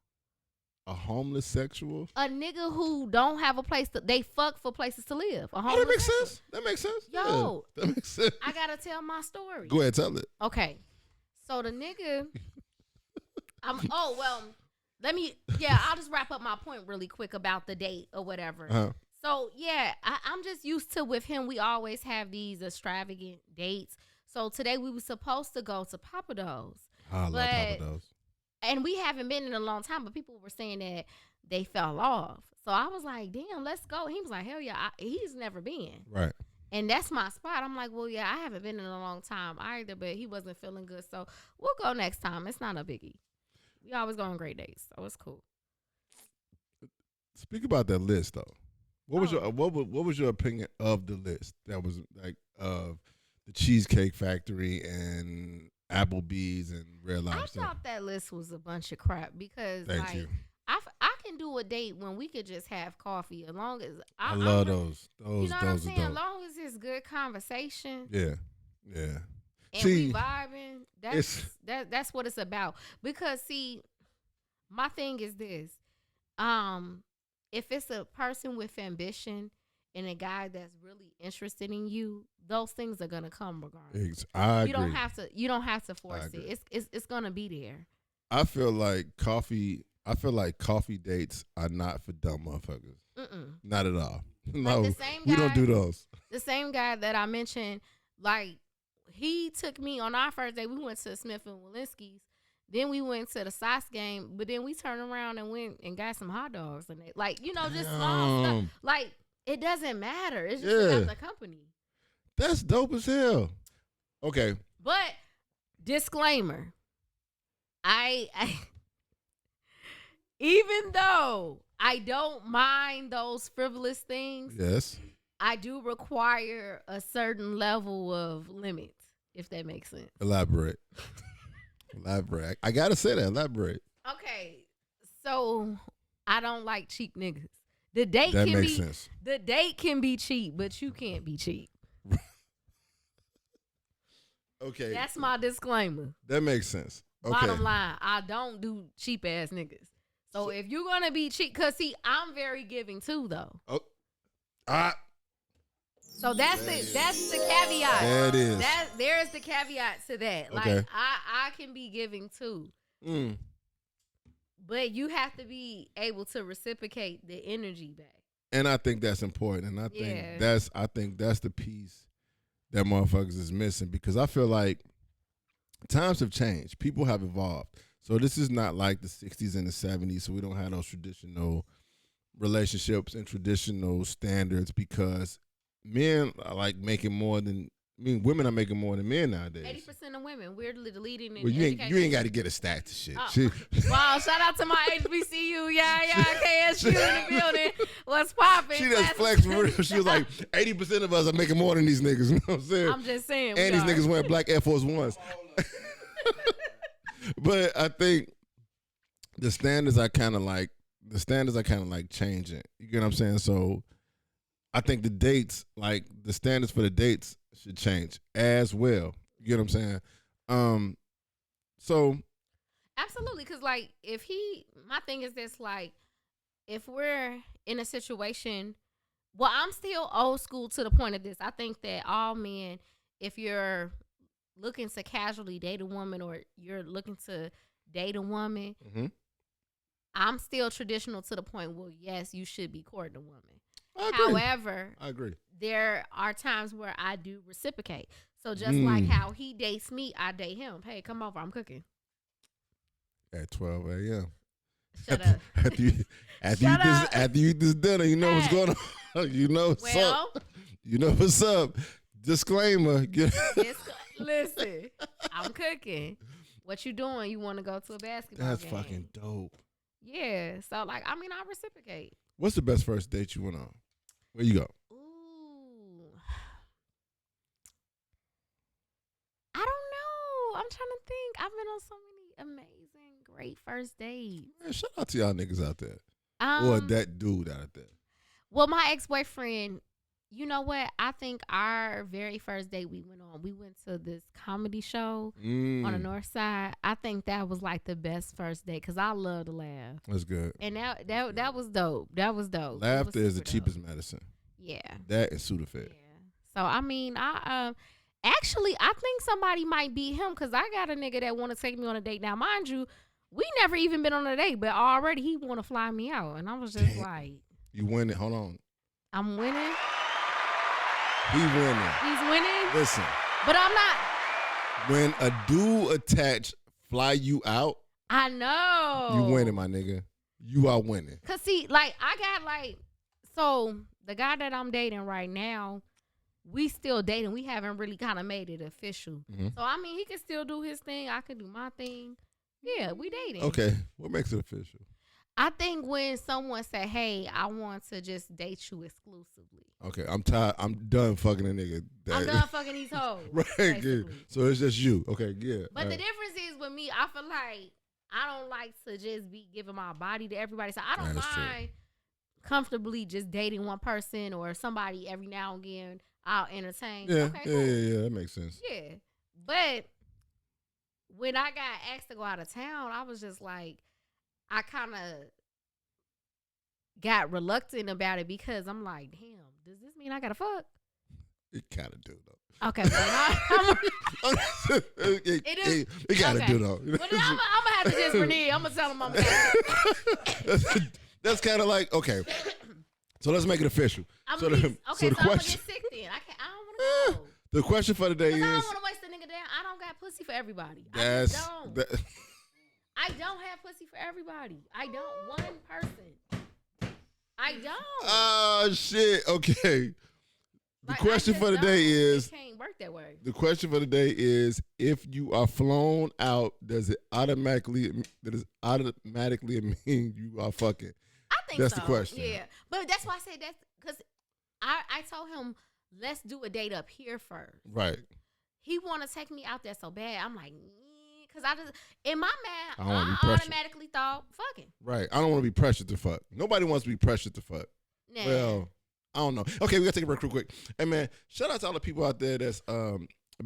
A homeless sexual? A nigga who don't have a place they fuck for places to live. A homeless that makes sexual. sense. That makes sense. Yo, yeah, that makes sense. I gotta tell my story. Go ahead, tell it. Okay. So the nigga I'll just wrap up my point really quick about the date or whatever. Uh-huh. So, yeah, I'm just used to with him, we always have these extravagant dates. So, today we were supposed to go to Papados. I love Papados. And we haven't been in a long time, but people were saying that they fell off. So, I was like, damn, let's go. He was like, hell yeah, he's never been. Right. And that's my spot. I'm like, well, yeah, I haven't been in a long time either, but he wasn't feeling good. So, we'll go next time. It's not a biggie. We always go on great dates, so it's cool. Speak about that list, though. What was your opinion of the list? That was like the Cheesecake Factory and Applebee's and Red Lobster. I thought that list was a bunch of crap because I can do a date when we could just have coffee as long as I love those. You know what I'm saying? As long as it's good conversation. Yeah. And we vibing. That's what it's about. Because see, my thing is this. If it's a person with ambition and a guy that's really interested in you, those things are gonna come regardless. I agree. You don't have to force it. It's gonna be there. I feel like coffee dates are not for dumb motherfuckers. Not at all. No, we don't do those. The same guy that I mentioned, like he took me on our first day. We went to Smith and Walensky's. Then we went to the Sox game, but then we turned around and went and got some hot dogs and just small stuff. Like it doesn't matter. It's just about the company. That's dope as hell. Okay. But disclaimer, I even though I don't mind those frivolous things, yes, I do require a certain level of limits. if that makes sense. Elaborate. Elaborate. I gotta say that. Elaborate. Okay, so I don't like cheap niggas. The date That can makes be sense. the date can be cheap, but you can't be cheap. Okay. That's my disclaimer. That makes sense. Okay. Bottom line, I don't do cheap ass niggas. So if you're gonna be cheap, cause see, I'm very giving too, though. Oh. So that's the caveat. That is. There's the caveat to that. Like Okay. I can be giving too. But you have to be able to reciprocate the energy back. And I think that's important. And I think that's the piece that motherfuckers is missing, because I feel like times have changed. People have evolved. So this is not like the 60s and the 70s. So we don't have those traditional relationships and traditional standards, because men are like making more than, women are making more than men nowadays. 80% of women, we're the leading in Well, you education. ain't got to get a stack to shit. Wow, shout out to my HBCU, KSU in the building. What's popping? She just flexed for real. She was like, 80% of us are making more than these niggas. You know what I'm saying? I'm just saying. And these niggas wearing black Air Force Ones. But I think the standards are kind of like changing. You get what I'm saying? So I think the dates, like the standards for the dates, should change as well. You get what I'm saying? So absolutely, because like my thing is this, like if we're in a situation, well, I'm still old school to the point of this. I think that all men, if you're looking to casually date a woman or you're looking to date a woman, I'm still traditional to the point where yes, you should be courting a woman. However, I agree. There are times where I do reciprocate. So just like how he dates me, I date him. Hey, come over, I'm cooking. At 12 a.m. Shut up. After you eat this dinner, you know what's going on. You know what's up. You know what's up. Disclaimer. Listen, I'm cooking. What you doing? You want to go to a basketball game? That's fucking dope. Yeah. So like, I reciprocate. What's the best first date you went on? Where you go? Ooh. I don't know. I'm trying to think. I've been on so many amazing, great first dates. Man, shout out to y'all niggas out there. Or that dude out there. Well, my ex-boyfriend, you know what? I think our very first date we went to this comedy show on the north side. I think that was like the best first date because I love to laugh. That's good. And that was dope. That was dope. Laughter is the cheapest medicine. Yeah. That is Sudafed. Yeah. So, actually, I think somebody might beat him because I got a nigga that want to take me on a date. Now, mind you, we never even been on a date, but already he want to fly me out. And I was just like. You winning. Hold on. I'm winning. He winning. He's winning. Listen. But I'm not. When a dude attached fly you out. I know. You winning, my nigga. You are winning. Cause see, like I got so the guy that I'm dating right now, we still dating. We haven't really kind of made it official. Mm-hmm. So he can still do his thing. I can do my thing. Yeah, we dating. Okay. What makes it official? I think when someone say, "Hey, I want to just date you exclusively." Okay, I'm tired. I'm done fucking a nigga. I'm done fucking these hoes. Right, good. So it's just you. Okay, yeah. But the difference is with me, I feel like I don't like to just be giving my body to everybody. So I don't mind comfortably just dating one person or somebody every now and again. I'll entertain. Yeah, okay, cool. yeah, that makes sense. Yeah, but when I got asked to go out of town, I was just like, I kind of got reluctant about it because I'm like, damn, does this mean I gotta fuck? It kind of do though. Okay, it gotta do though. But I'm gonna have to just renege. I'm gonna tell him I'm That's kind of like, okay. So let's make it official. So I'm gonna get sick then. I don't want to go. The question for the day is, I don't want to waste the nigga down. I don't got pussy for everybody. I don't have pussy for everybody. I don't. One person. I don't. Oh shit. Okay. The question for the day is, it can't work that way. The question for the day is, if you are flown out, does it automatically mean you are fucking? I think that's so. The question. Yeah, but that's why I say that's because I told him let's do a date up here first. Right. he want to take me out there so bad. I'm like, because I just, in my I mind, don't wanna be I pressured. automatically thought, fucking. Right. I don't want to be pressured to fuck. Nobody wants to be pressured to fuck. Nah. Well, I don't know. Okay, we got to take a break real quick. Hey, man, shout out to all the people out there that's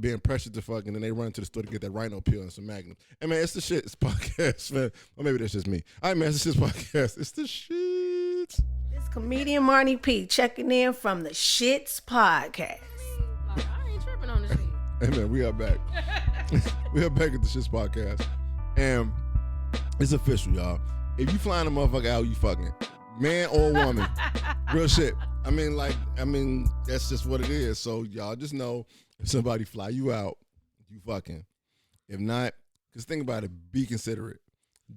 being pressured to fuck, and then they run to the store to get that Rhino pill and some Magnum. Hey, man, it's the shit. It's podcast, man. Or maybe that's just me. All right, man, it's the shit podcast. It's the shit. It's comedian Marnie P checking in from the S.H.I.T.S podcast. Like, I ain't tripping on this shit. Hey, man, we are back. We are back at the Shits podcast. And it's official, y'all. If you flying a motherfucker out, you fucking. Man or woman. Real shit. I mean, that's just what it is. So y'all just know if somebody fly you out, you fucking. If not, just think about it. Be considerate.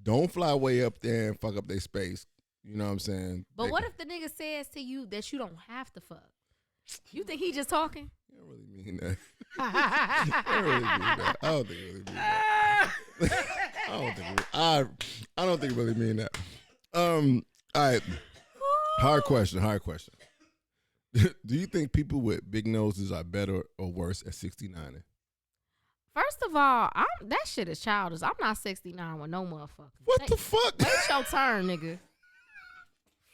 Don't fly way up there and fuck up their space. You know what I'm saying? But what if the nigga says to you that you don't have to fuck? You think he just talking? I don't really mean that. I don't think he really mean that. I don't think he really mean that. All right. Hard question. Do you think people with big noses are better or worse at 69? First of all, that shit is childish. I'm not 69 with no motherfucker. What the fuck? Wait your turn, nigga.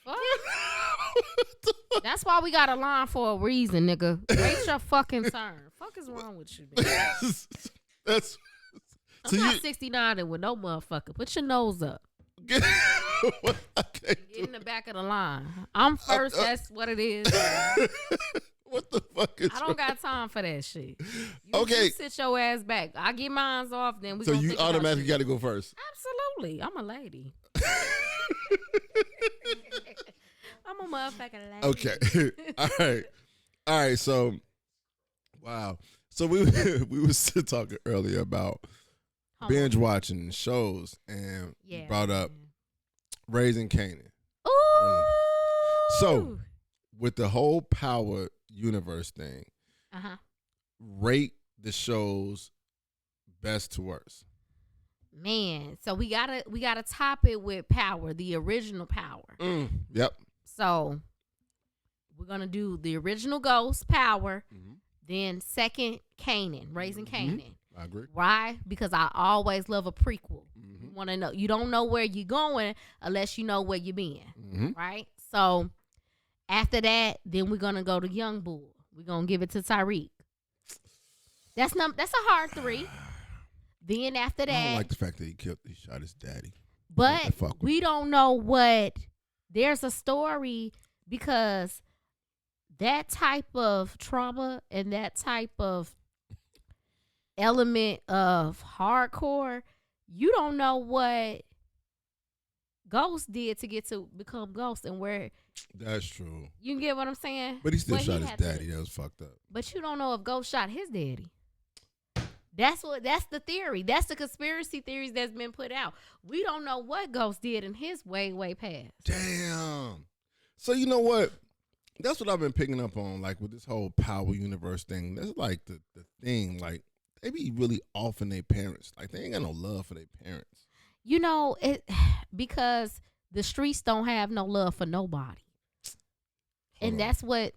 Fuck. That's why we got a line for a reason, nigga. Wait your fucking turn. Fuck is wrong with you, bitch? That's. I'm not 69 with no motherfucker. Put your nose up. Get in the back of the line. I'm first. That's what it is. What the fuck is? I don't got time for that shit. You sit your ass back. I get mines off. Then we. So you automatically got to go first. Absolutely, I'm a lady. I'm a motherfucking lady. Okay. All right. So, wow. So we were still talking earlier about binge watching shows and brought up Raising Kanan. Ooh. So with the whole Power universe thing, rate the shows best to worst. Man, so we gotta top it with Power, the original Power. Yep. So we're gonna do the original Ghost Power, then second Kanan, Raising Kanan. I agree. Why? Because I always love a prequel. You want to know? You don't know where you're going unless you know where you've been, right? So after that, then we're gonna go to Young Bull. We're gonna give it to Tyreek. That's a hard 3. Then after that, I don't like the fact that he shot his daddy. But we don't know what. There's a story because that type of trauma and that type of element of hardcore, you don't know what Ghost did to get to become Ghost and where. That's true. You get what I'm saying? But he still shot his daddy. That was fucked up. But you don't know if Ghost shot his daddy. That's the theory. That's the conspiracy theories that's been put out. We don't know what Ghost did in his way past. Damn. So you know what? That's what I've been picking up on, like with this whole Power universe thing. That's like the thing. Like they be really offing their parents. Like they ain't got no love for their parents. You know, because the streets don't have no love for nobody. That's what.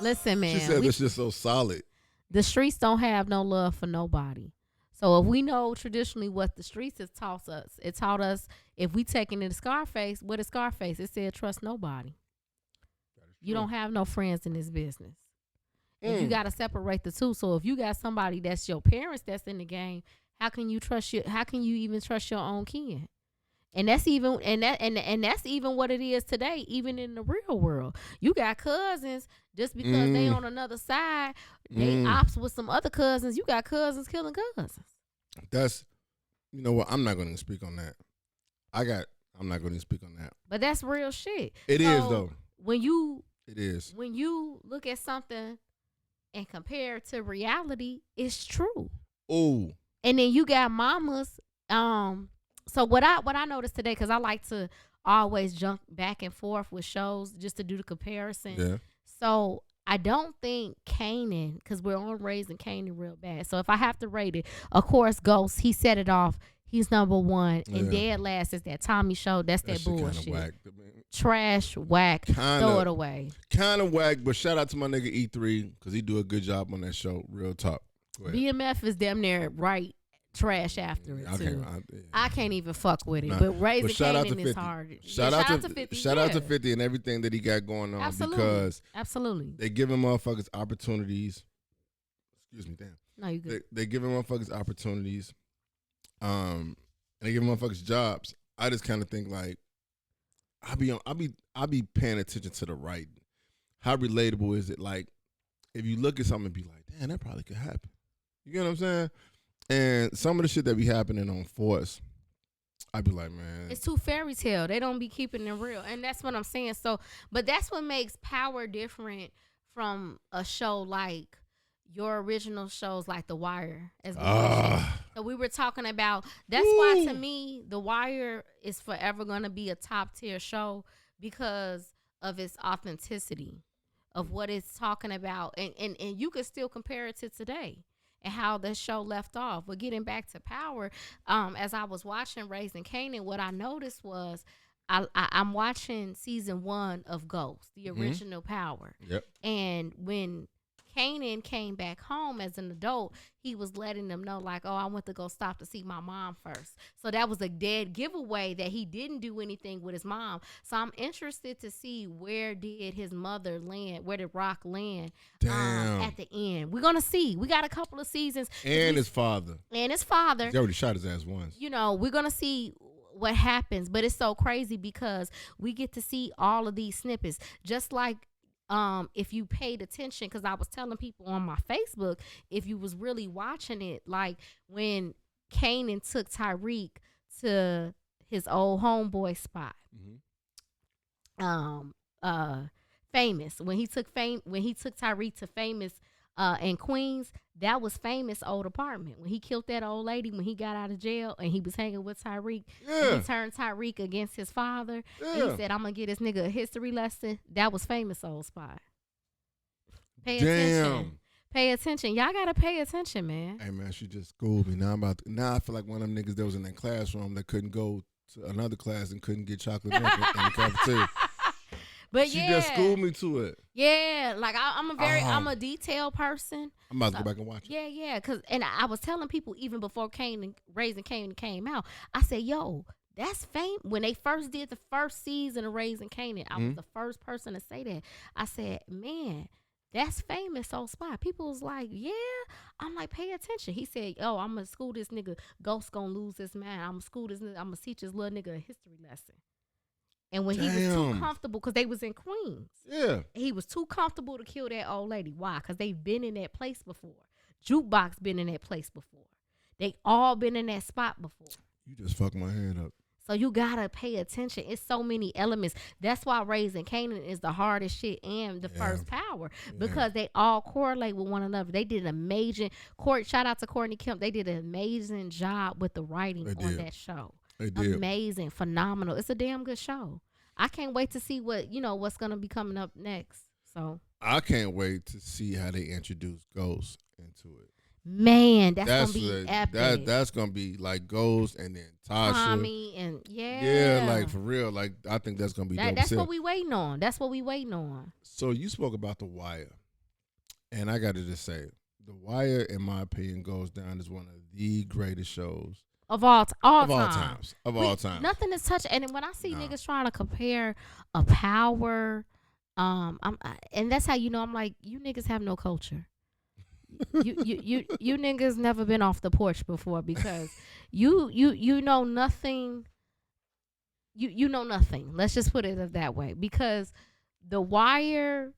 Listen, man. She said this is so solid. The streets don't have no love for nobody. So if we know traditionally what the streets has taught us, it taught us if we taking it to Scarface, what is Scarface? It said trust nobody. You don't have no friends in this business. And you got to separate the two. So if you got somebody that's your parents that's in the game, how can you even trust your own kin? And that's even that's even what it is today, even in the real world. You got cousins just because they on another side, they ops with some other cousins. You got cousins killing cousins. That's, you know what? I'm not going to speak on that. I'm not going to speak on that. But that's real shit. It is though. It is. When you look at something and compare it to reality, it's true. Oh. And then you got mamas. So what I noticed today, because I like to always jump back and forth with shows just to do the comparison. Yeah. So I don't think Kanan, because we're on Raising Kanan real bad. So if I have to rate it, of course, Ghost, he set it off. he's number one, and dead last is that Tommy show. That's that bullshit. Whack. Trash, whack, throw it away. Kind of whack, but shout out to my nigga E3 because he do a good job on that show. Real talk. BMF is damn near right trash after it too. I can't even fuck with it. But Raising Kanan is hard. Shout out to 50. Shout out to 50 and everything that he got going on because they giving motherfuckers opportunities. Excuse me, damn. No, you good. They giving motherfuckers opportunities. And they give motherfuckers jobs. I just kind of think like I be paying attention to the writing. How relatable is it? Like if you look at something and be like, damn, that probably could happen. You get what I'm saying? And some of the shit that be happening on Force, I be like, man, it's too fairy tale. They don't be keeping it real, and that's what I'm saying. So, but that's what makes Power different from a show like your original shows like The Wire. As so we were talking about. That's why to me, The Wire is forever gonna be a top tier show because of its authenticity, of what it's talking about, and you could still compare it to today. And how the show left off. But getting back to Power, as I was watching Raising Kanan, what I noticed was I'm watching season 1 of Ghost, the original Power. Yep. And when Kanan came back home as an adult, he was letting them know, like, oh, I went to go stop to see my mom first. So that was a dead giveaway that he didn't do anything with his mom. So I'm interested to see where did his mother land, where did Rock land at the end. We're going to see. We got a couple of seasons. And his father. And his father. He already shot his ass once. You know, we're going to see what happens. But it's so crazy because we get to see all of these snippets. Just like if you paid attention, because I was telling people on my Facebook, if you was really watching it, like when Kanan took Tyreek to his old homeboy spot, Famous, when he took Tyreek to Famous in Queens, that was Famous' old apartment. When he killed that old lady, when he got out of jail and he was hanging with Tyreek, and he turned Tyreek against his father, and he said, I'm going to give this nigga a history lesson. That was Famous' old spot. Pay attention. Pay attention. Y'all got to pay attention, man. Hey, man, she just schooled me. Now I feel like one of them niggas that was in that classroom that couldn't go to another class and couldn't get chocolate milk in the cafeteria. But she just schooled me to it. Yeah, like I'm a detailed person. I'm about to go back and watch it. Yeah, and I was telling people even before Raising Kanan came out, I said, yo, that's fame. When they first did the first season of Raising Kanan, I was the first person to say that. I said, man, that's Famous old spot. People was like, yeah. I'm like, pay attention. He said, oh, I'm going to school this nigga. Ghost going to lose his mind. I'm going to school this nigga. I'm going to teach this little nigga a history lesson. And when he was too comfortable, because they was in Queens. Yeah. He was too comfortable to kill that old lady. Why? Because they've been in that place before. Jukebox been in that place before. They all been in that spot before. You just fucked my hand up. So you got to pay attention. It's so many elements. That's why Raising Kanan is the hardest shit and the first Power. Because they all correlate with one another. They did an amazing, shout out to Courtney Kemp. They did an amazing job with the writing on that show. They did. Amazing, phenomenal. It's a damn good show. I can't wait to see what's going to be coming up next. So I can't wait to see how they introduce Ghost into it. Man, that's gonna be epic. That's gonna be like Ghost and then Tasha, Tommy, and yeah, like for real. Like I think that's gonna be dope. That's what we waiting on. So you spoke about The Wire, and I got to just say, The Wire, in my opinion, goes down as one of the greatest shows of all times. Nothing is touched. And when I see niggas trying to compare a Power, and that's how I'm like, you niggas have no culture. you niggas never been off the porch before because you know nothing. You know nothing. Let's just put it that way. Because The Wire,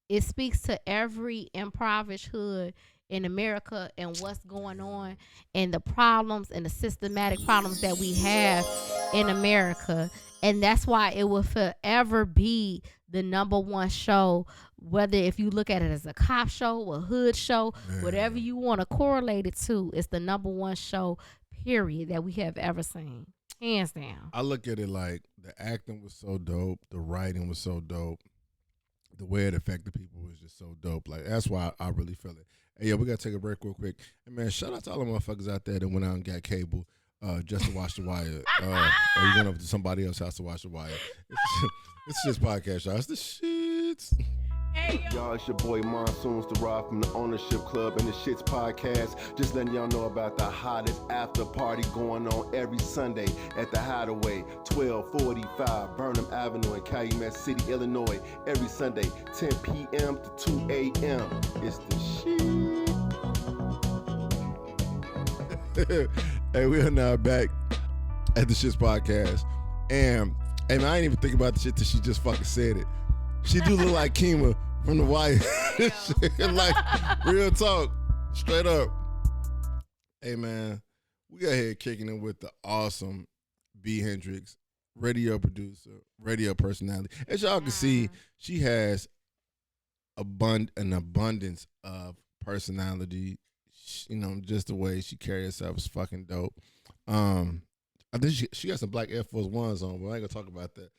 it speaks to every impoverished hood in America and what's going on and the problems and the systematic problems that we have in America. And that's why it will forever be the number one show, whether if you look at it as a cop show, a hood show, whatever you want to correlate it to, it's the number one show, period, that we have ever seen. Hands down. I look at it like the acting was so dope, the writing was so dope, the way it affected people was just so dope. Like, that's why I really feel it. Hey, yo, we got to take a break real quick. And, man, shout out to all the motherfuckers out there that went out and got cable. just to watch The Wire, or you going over to somebody else's house to watch The Wire. It's just podcast, y'all. It's the shits. Hey, y'all, it's your boy Monsoons, the Rob from the Ownership Club and the Shits Podcast. Just letting y'all know about the hottest after party going on every Sunday at the Hideaway, 1245 Burnham Avenue in Calumet City, Illinois. Every Sunday, 10 p.m. to 2 a.m. It's the shit. Hey, we are now back at the Shits Podcast. And man, I ain't even think about the shit till she just fucking said it. She do look like Kima from The Wire. Like, real talk. Straight up. Hey, man. We got here kicking it with the awesome Bee Hendrix, radio producer, radio personality. As y'all can see, she has an abundance of personality. You know, just the way she carries herself is fucking dope. I think she got some black Air Force Ones on, but I ain't gonna talk about that.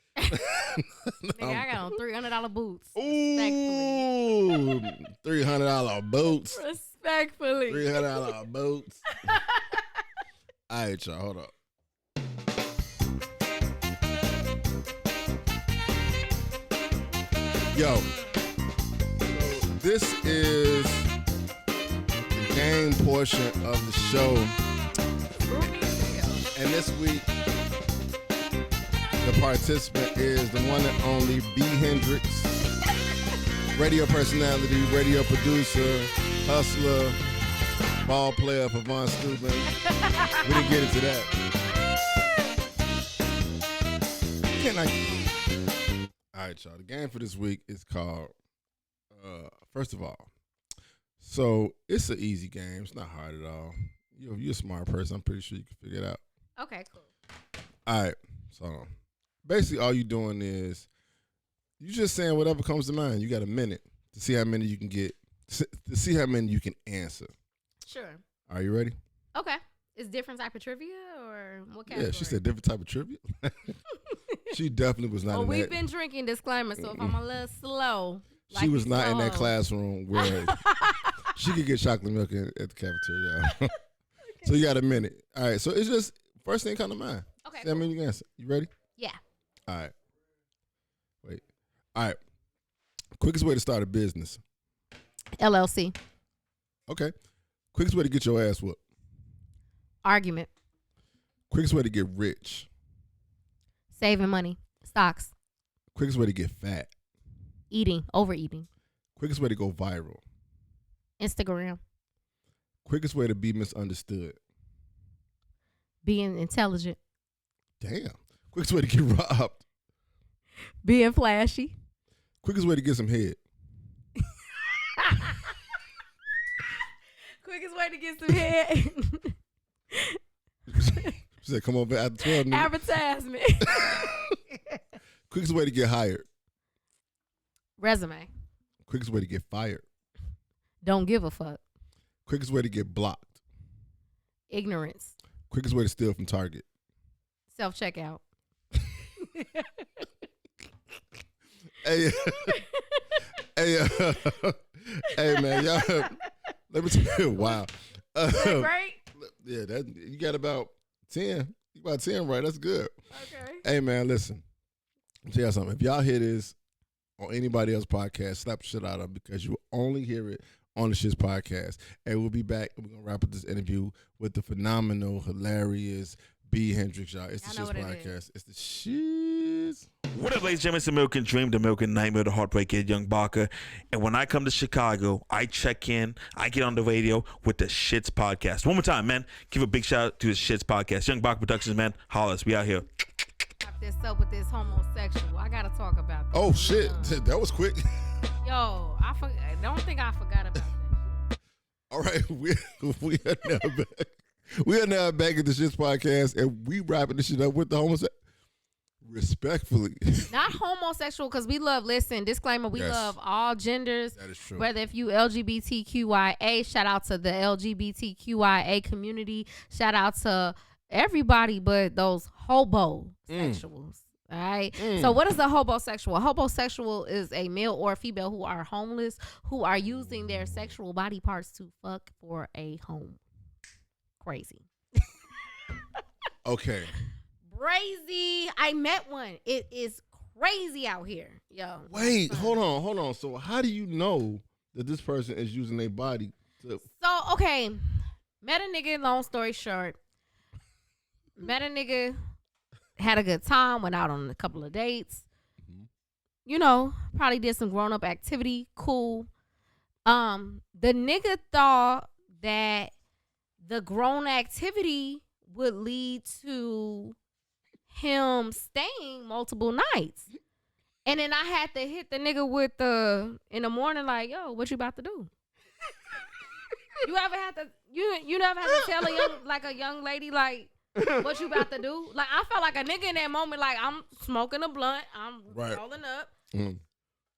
Nigga, I got on $300 boots. Ooh, $300 boots. Respectfully. $300 boots. All right, y'all, hold up. Yo, so this is the game portion of the show. And this week, the participant is the one and only Bee Hendrix, radio personality, radio producer, hustler, ball player for Von Steuben. We didn't get into that. All right, y'all. The game for this week is called, first of all, so it's an easy game. It's not hard at all. You're a smart person. I'm pretty sure you can figure it out. Okay, cool. All right. So basically all you're doing is you just saying whatever comes to mind. You got a minute to see how many you can get, to see how many you can answer. Sure. Are you ready? Okay. Is different type of trivia or what category? Yeah, she said different type of trivia. She definitely was not well, in we've that. been drinking, disclaimer, so if I'm a little slow. She like was not in that slow. classroom where she could get chocolate milk at the cafeteria. Okay. So you got a minute. All right, so it's just first thing come to mind. Okay. See how many you can answer. You ready? Yeah. All right. Wait. All right. Quickest way to start a business. LLC. Okay. Quickest way to get your ass whooped. Argument. Quickest way to get rich. Saving money. Stocks. Quickest way to get fat. Eating. Overeating. Quickest way to go viral. Instagram. Quickest way to be misunderstood. Being intelligent. Damn. Quickest way to get robbed. Being flashy. Quickest way to get some head. Quickest way to get some head. She said, come over after 12 minutes. Advertisement. Quickest way to get hired. Resume. Quickest way to get fired. Don't give a fuck. Quickest way to get blocked. Ignorance. Quickest way to steal from Target. Self-checkout. Hey, hey, man, y'all. Let me tell you. Wow. Right? Yeah, that you got about 10. You got 10 right. That's good. Okay. Hey, man, listen. I'll tell y'all something. If y'all hear this on anybody else's podcast, slap the shit out of them because you only hear it on the Shits Podcast. And we'll be back and we're going to wrap up this interview with the phenomenal, hilarious Bee Hendrix, y'all. It's the Shits Podcast. It's the Shits. What up, ladies and gentlemen? It's the American Dream, the American Nightmare, the Heartbreak Kid, Young Barker. And when I come to Chicago, I check in, I get on the radio with the Shits Podcast. One more time, man. Give a big shout out to the Shits Podcast. Young Barker Productions, man. Holla us. We out here. Got this up with this homosexual. I got to talk about this. Oh, shit. That was quick. Yo, I don't think I forgot about that. All right. We are now back. We are now back at the Shits Podcast, and we wrapping this shit up with the homosexual. Respectfully. Not homosexual, because we love, listen, disclaimer, we love all genders. That is true. Whether if you LGBTQIA, shout out to the LGBTQIA community. Shout out to everybody but those hobosexuals. All right. So what is a hobosexual? A hobosexual is a male or a female who are homeless, who are using their sexual body parts to fuck for a home. Crazy. Okay. Brazy. I met one. It is crazy out here. Yo. Wait, hold on. So how do you know that this person is using their body to... So, okay. Met a nigga, long story short. Met a nigga, had a good time, went out on a couple of dates. You know, probably did some grown-up activity. Cool. The nigga thought that the grown activity would lead to him staying multiple nights. And then I had to hit the nigga with in the morning, like, yo, what you about to do? You never have to tell a young lady, like, what you about to do? Like, I felt like a nigga in that moment, like, I'm smoking a blunt, I'm rolling up,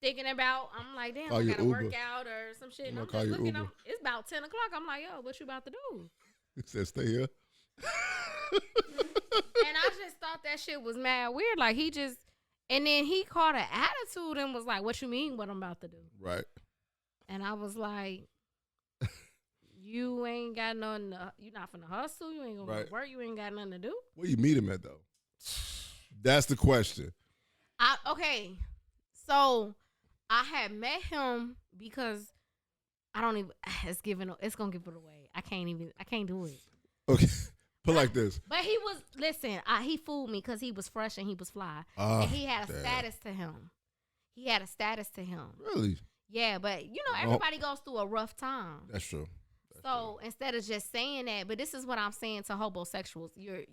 thinking about, I'm like, damn, I gotta work out or some shit. And I'm just looking, it's about 10 o'clock. I'm like, yo, what you about to do? He said, stay here. And I just thought that shit was mad weird. Like, and then he caught an attitude and was like, what you mean what I'm about to do? Right. And I was like, you ain't got nothing, you not finna hustle, you ain't gonna work, you ain't got nothing to do. Where you meet him at, though? That's the question. Okay, so I had met him because I don't even, it's gonna give it away. I can't do it. Okay. Put like this. But he was, listen, he fooled me because he was fresh and he was fly. And he had a status to him. Really? Yeah, but you know, everybody goes through a rough time. That's true. So instead of just saying that, but this is what I'm saying to homosexuals. You're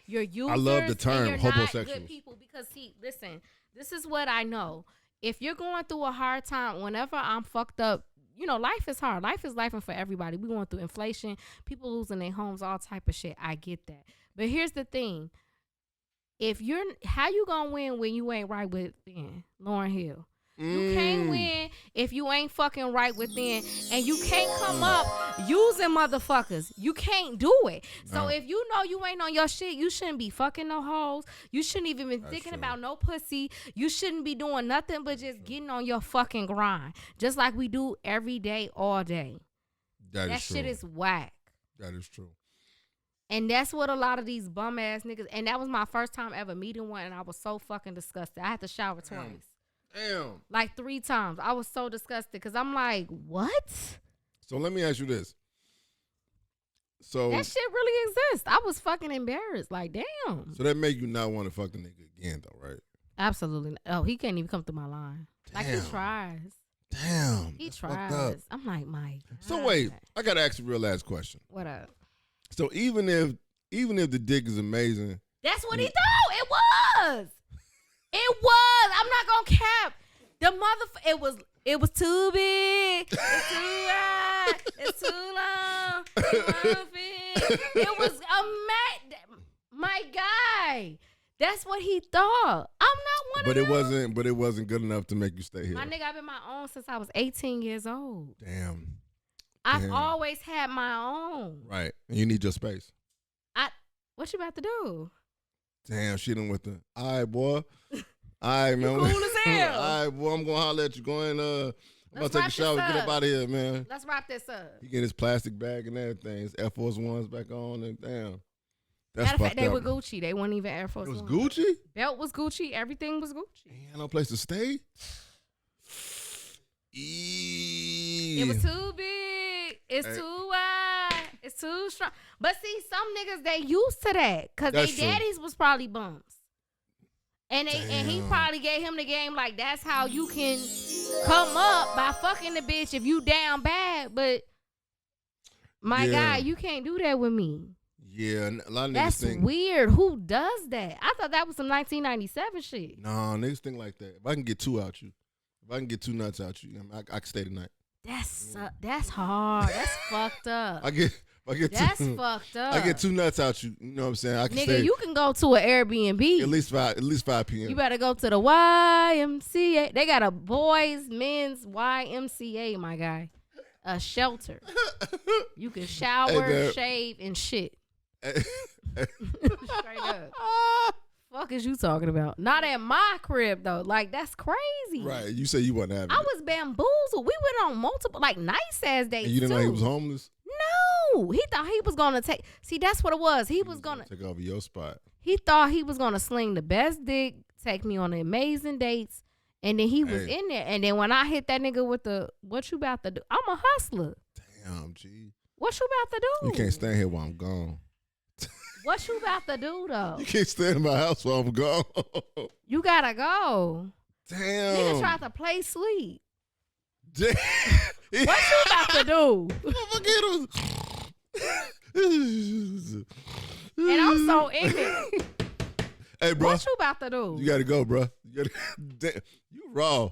users. I love the term and you're homosexuals. not good people because listen, this is what I know. If you're going through a hard time, whenever I'm fucked up, you know, life is hard. Life is life for everybody. We going through inflation, people losing their homes, all type of shit. I get that. But here's the thing. How you gonna win when you ain't right within? Lauryn Hill. You can't win if you ain't fucking right within, and you can't come up using motherfuckers. You can't do it. So if you know you ain't on your shit, you shouldn't be fucking no hoes. You shouldn't even be thinking about no pussy. You shouldn't be doing nothing but just getting on your fucking grind, just like we do every day, all day. That shit is whack. That is true. And that's what a lot of these bum ass niggas. And that was my first time ever meeting one, and I was so fucking disgusted. I had to shower twice. Damn. Like 3 times. I was so disgusted because I'm like, what? So let me ask you this. So that shit really exists. I was fucking embarrassed. Like, damn. So that make you not want to fuck the nigga again, though, right? Absolutely. Oh, he can't even come through my line. Damn. Like, he tries. Damn. He tries. I'm like, my God. So wait, I gotta ask you a real last question. What up? So even if the dick is amazing, that's what he thought. It was. It was. I'm not gonna cap. The it was too big. It's too wide. It's too long. It was my guy. That's what he thought. I'm not one of them. But it wasn't good enough to make you stay here. My nigga, I've been my own since I was 18 years old. Damn. I've always had my own. Right. And you need your space. What you about to do? Damn, she done with the, all right, boy. All right, man. Cool as hell. All right, boy, I'm going to holler at you. Go in, I'm about to take a shower. Get up out of here, man. Let's wrap this up. He get his plastic bag and everything. His Air Force Ones back on, and damn. That's matter of fact, they were Gucci. They weren't even Air Force Ones. It was Gucci? Belt was Gucci. Everything was Gucci. He had no place to stay? It was too big. It's too wide. It's too strong. But see, some niggas, they used to that because their daddies was probably bumps. And he probably gave him the game like, that's how you can come up by fucking the bitch if you down bad. But my guy, you can't do that with me. Yeah, a lot of niggas That's weird. Who does that? I thought that was some 1997 shit. No, niggas think like that. If I can get 2 out you, if I can get 2 nuts out you, I can stay tonight. That's hard. That's fucked up. That's fucked up. I get 2 nuts out you. You know what I'm saying? I can stay. You can go to an Airbnb. At least 5 p.m. You better go to the YMCA. They got a boys, men's YMCA, my guy. A shelter. You can shower, shave, and shit. Straight up. Fuck is you talking about? Not at my crib though. Like, that's crazy. Right. You say you wasn't having I was bamboozled. We went on multiple, like, nice ass dates. And you didn't know he was homeless? No, he thought he was gonna take. See, that's what it was. He was gonna take over your spot. He thought he was gonna sling the best dick, take me on amazing dates, and then he was in there. And then when I hit that nigga with the "What you about to do?" I'm a hustler. Damn, G. What you about to do? You can't stand here while I'm gone. What you about to do though? You can't stay in my house while I'm gone. You gotta go. Damn. Nigga tried to play sleep. Damn. What you about to do? And I'm so ignorant. Hey, bro. What you about to do? You gotta go, bro. Damn, you raw.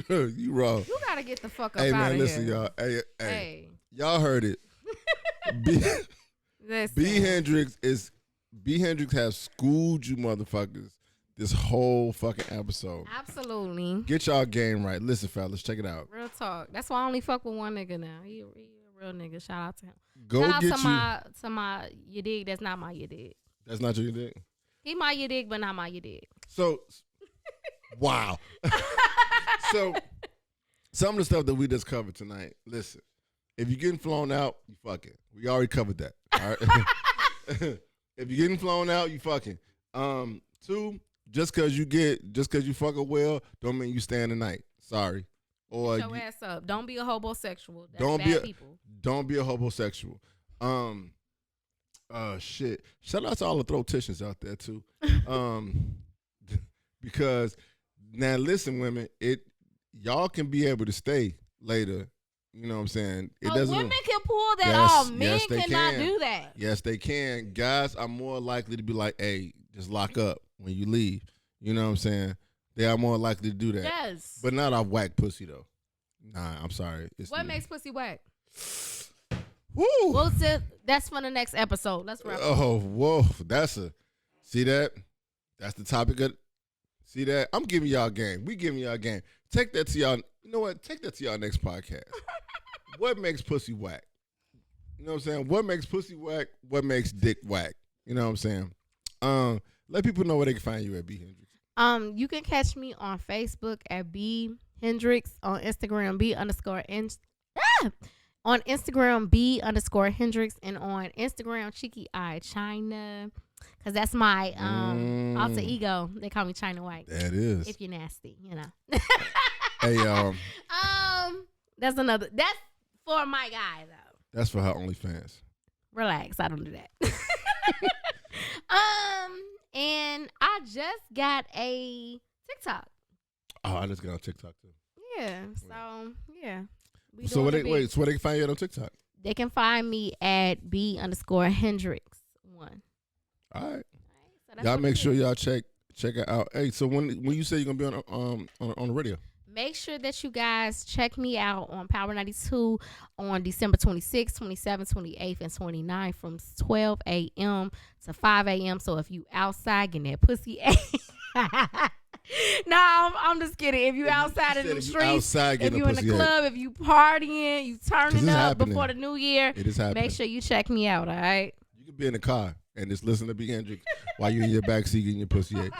You raw. You gotta get the fuck up hey, out man, of listen, here. y'all. Hey. Y'all heard it. Bee Hendrix has schooled you motherfuckers this whole fucking episode. Absolutely. Get y'all game right. Listen, fellas, check it out. Real talk. That's why I only fuck with one nigga now. He a real nigga. Shout out to him. Go Shout get out to my you dig. That's not my you dig. That's not your dick? He my you dig, but not my you dig. So, wow. So, some of the stuff that we just covered tonight, listen, if you're getting flown out, you fucking. We already covered that. All right. If you're getting flown out, you fucking. Two, just cause you fucking well, don't mean you staying the night. Sorry. Or Get your ass up. Don't be a homosexual. That's don't bad people. Don't be a homosexual. Shit. Shout out to all the throaticians out there too. Because now listen, women, y'all can be able to stay later. You know what I'm saying? Women can pull that off. Men cannot do that. Yes, they can. Guys are more likely to be like, hey, just lock up when you leave. You know what I'm saying? They are more likely to do that. Yes. But not off whack pussy, though. Nah, I'm sorry. What makes pussy whack? Woo! Well, that's for the next episode. Let's wrap up. Oh, whoa. See that? That's the topic of, see that? I'm giving y'all game. We giving y'all game. Take that to y'all. You know what? Take that to y'all next podcast. What makes pussy whack? You know what I'm saying? What makes pussy whack? What makes dick whack? You know what I'm saying? Let people know where they can find you at Bee Hendrix. You can catch me on Facebook at Bee Hendrix, on Instagram on Instagram Bee_Hendrix, and on Instagram Cheeky Eye China, because that's my alter ego. They call me China White. That is. If you're nasty, you know. Hey, that's for my guy though. That's for her OnlyFans. Relax, I don't do that. And I just got a TikTok. Oh, I just got on TikTok too. Yeah, so yeah. So where they can find you on TikTok? They can find me at B_Hendrix1. All right. So y'all make sure y'all check it out. Hey, so when you say you're gonna be on the radio? Make sure that you guys check me out on Power 92 on December 26th, 27th, 28th, and 29th from 12 a.m. to 5 a.m. So if you outside getting that pussy, I'm just kidding. If you outside in the streets, if you in the club, if you partying, you turning up before the new year, it is happening. Make sure you check me out, all right? You can be in the car and just listen to Bee Hendrix while you're in your backseat getting your pussy ate.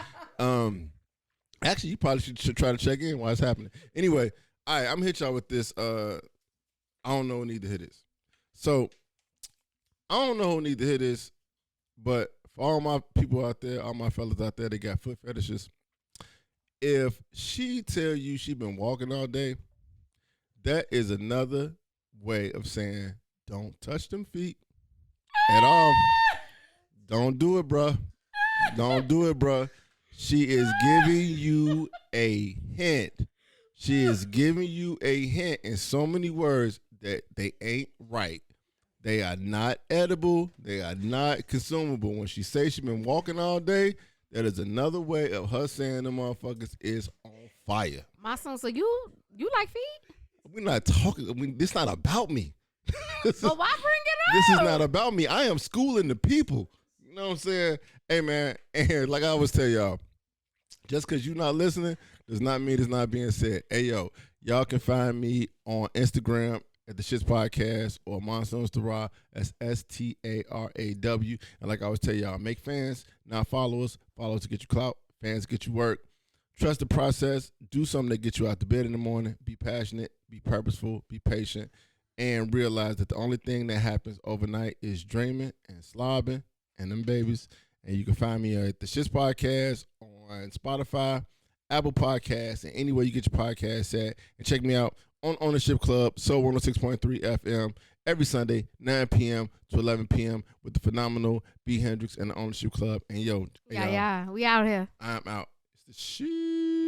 Actually, you probably should try to check in while it's happening. Anyway, all right, I'm going to hit y'all with this. I don't know who need to hit this. So, I don't know who need to hit this, but for all my people out there, all my fellas out there, they got foot fetishes. If she tell you she been walking all day, that is another way of saying don't touch them feet at all. Don't do it, bruh. Don't do it, bruh. She is giving you a hint. She is giving you a hint in so many words that they ain't right. They are not edible. They are not consumable. When she says she been walking all day, that is another way of her saying the motherfuckers is on fire. My son, so you like feet? We're not talking. This not about me. But why bring it up? This is not about me. I am schooling the people. You know what I'm saying? Hey, man, and like I always tell y'all, just because you're not listening does not mean it's not being said. Hey, yo, y'all can find me on Instagram at the S.H.I.T.S Podcast or Monsoons Taraw. That's STARAW. And like I always tell y'all, make fans, not followers. Followers to get you clout. Fans get you work. Trust the process. Do something that gets you out the bed in the morning. Be passionate. Be purposeful. Be patient. and realize that the only thing that happens overnight is dreaming and slobbing and them babies. And you can find me at the S.H.I.T.S Podcast on Spotify, Apple Podcasts, and anywhere you get your podcasts at. And check me out on Ownership Club, Soul 106.3 FM, every Sunday, 9 p.m. to 11 p.m. with the phenomenal Bee Hendrix and the Ownership Club. And yo, Yeah, we out here. I'm out. It's the shit.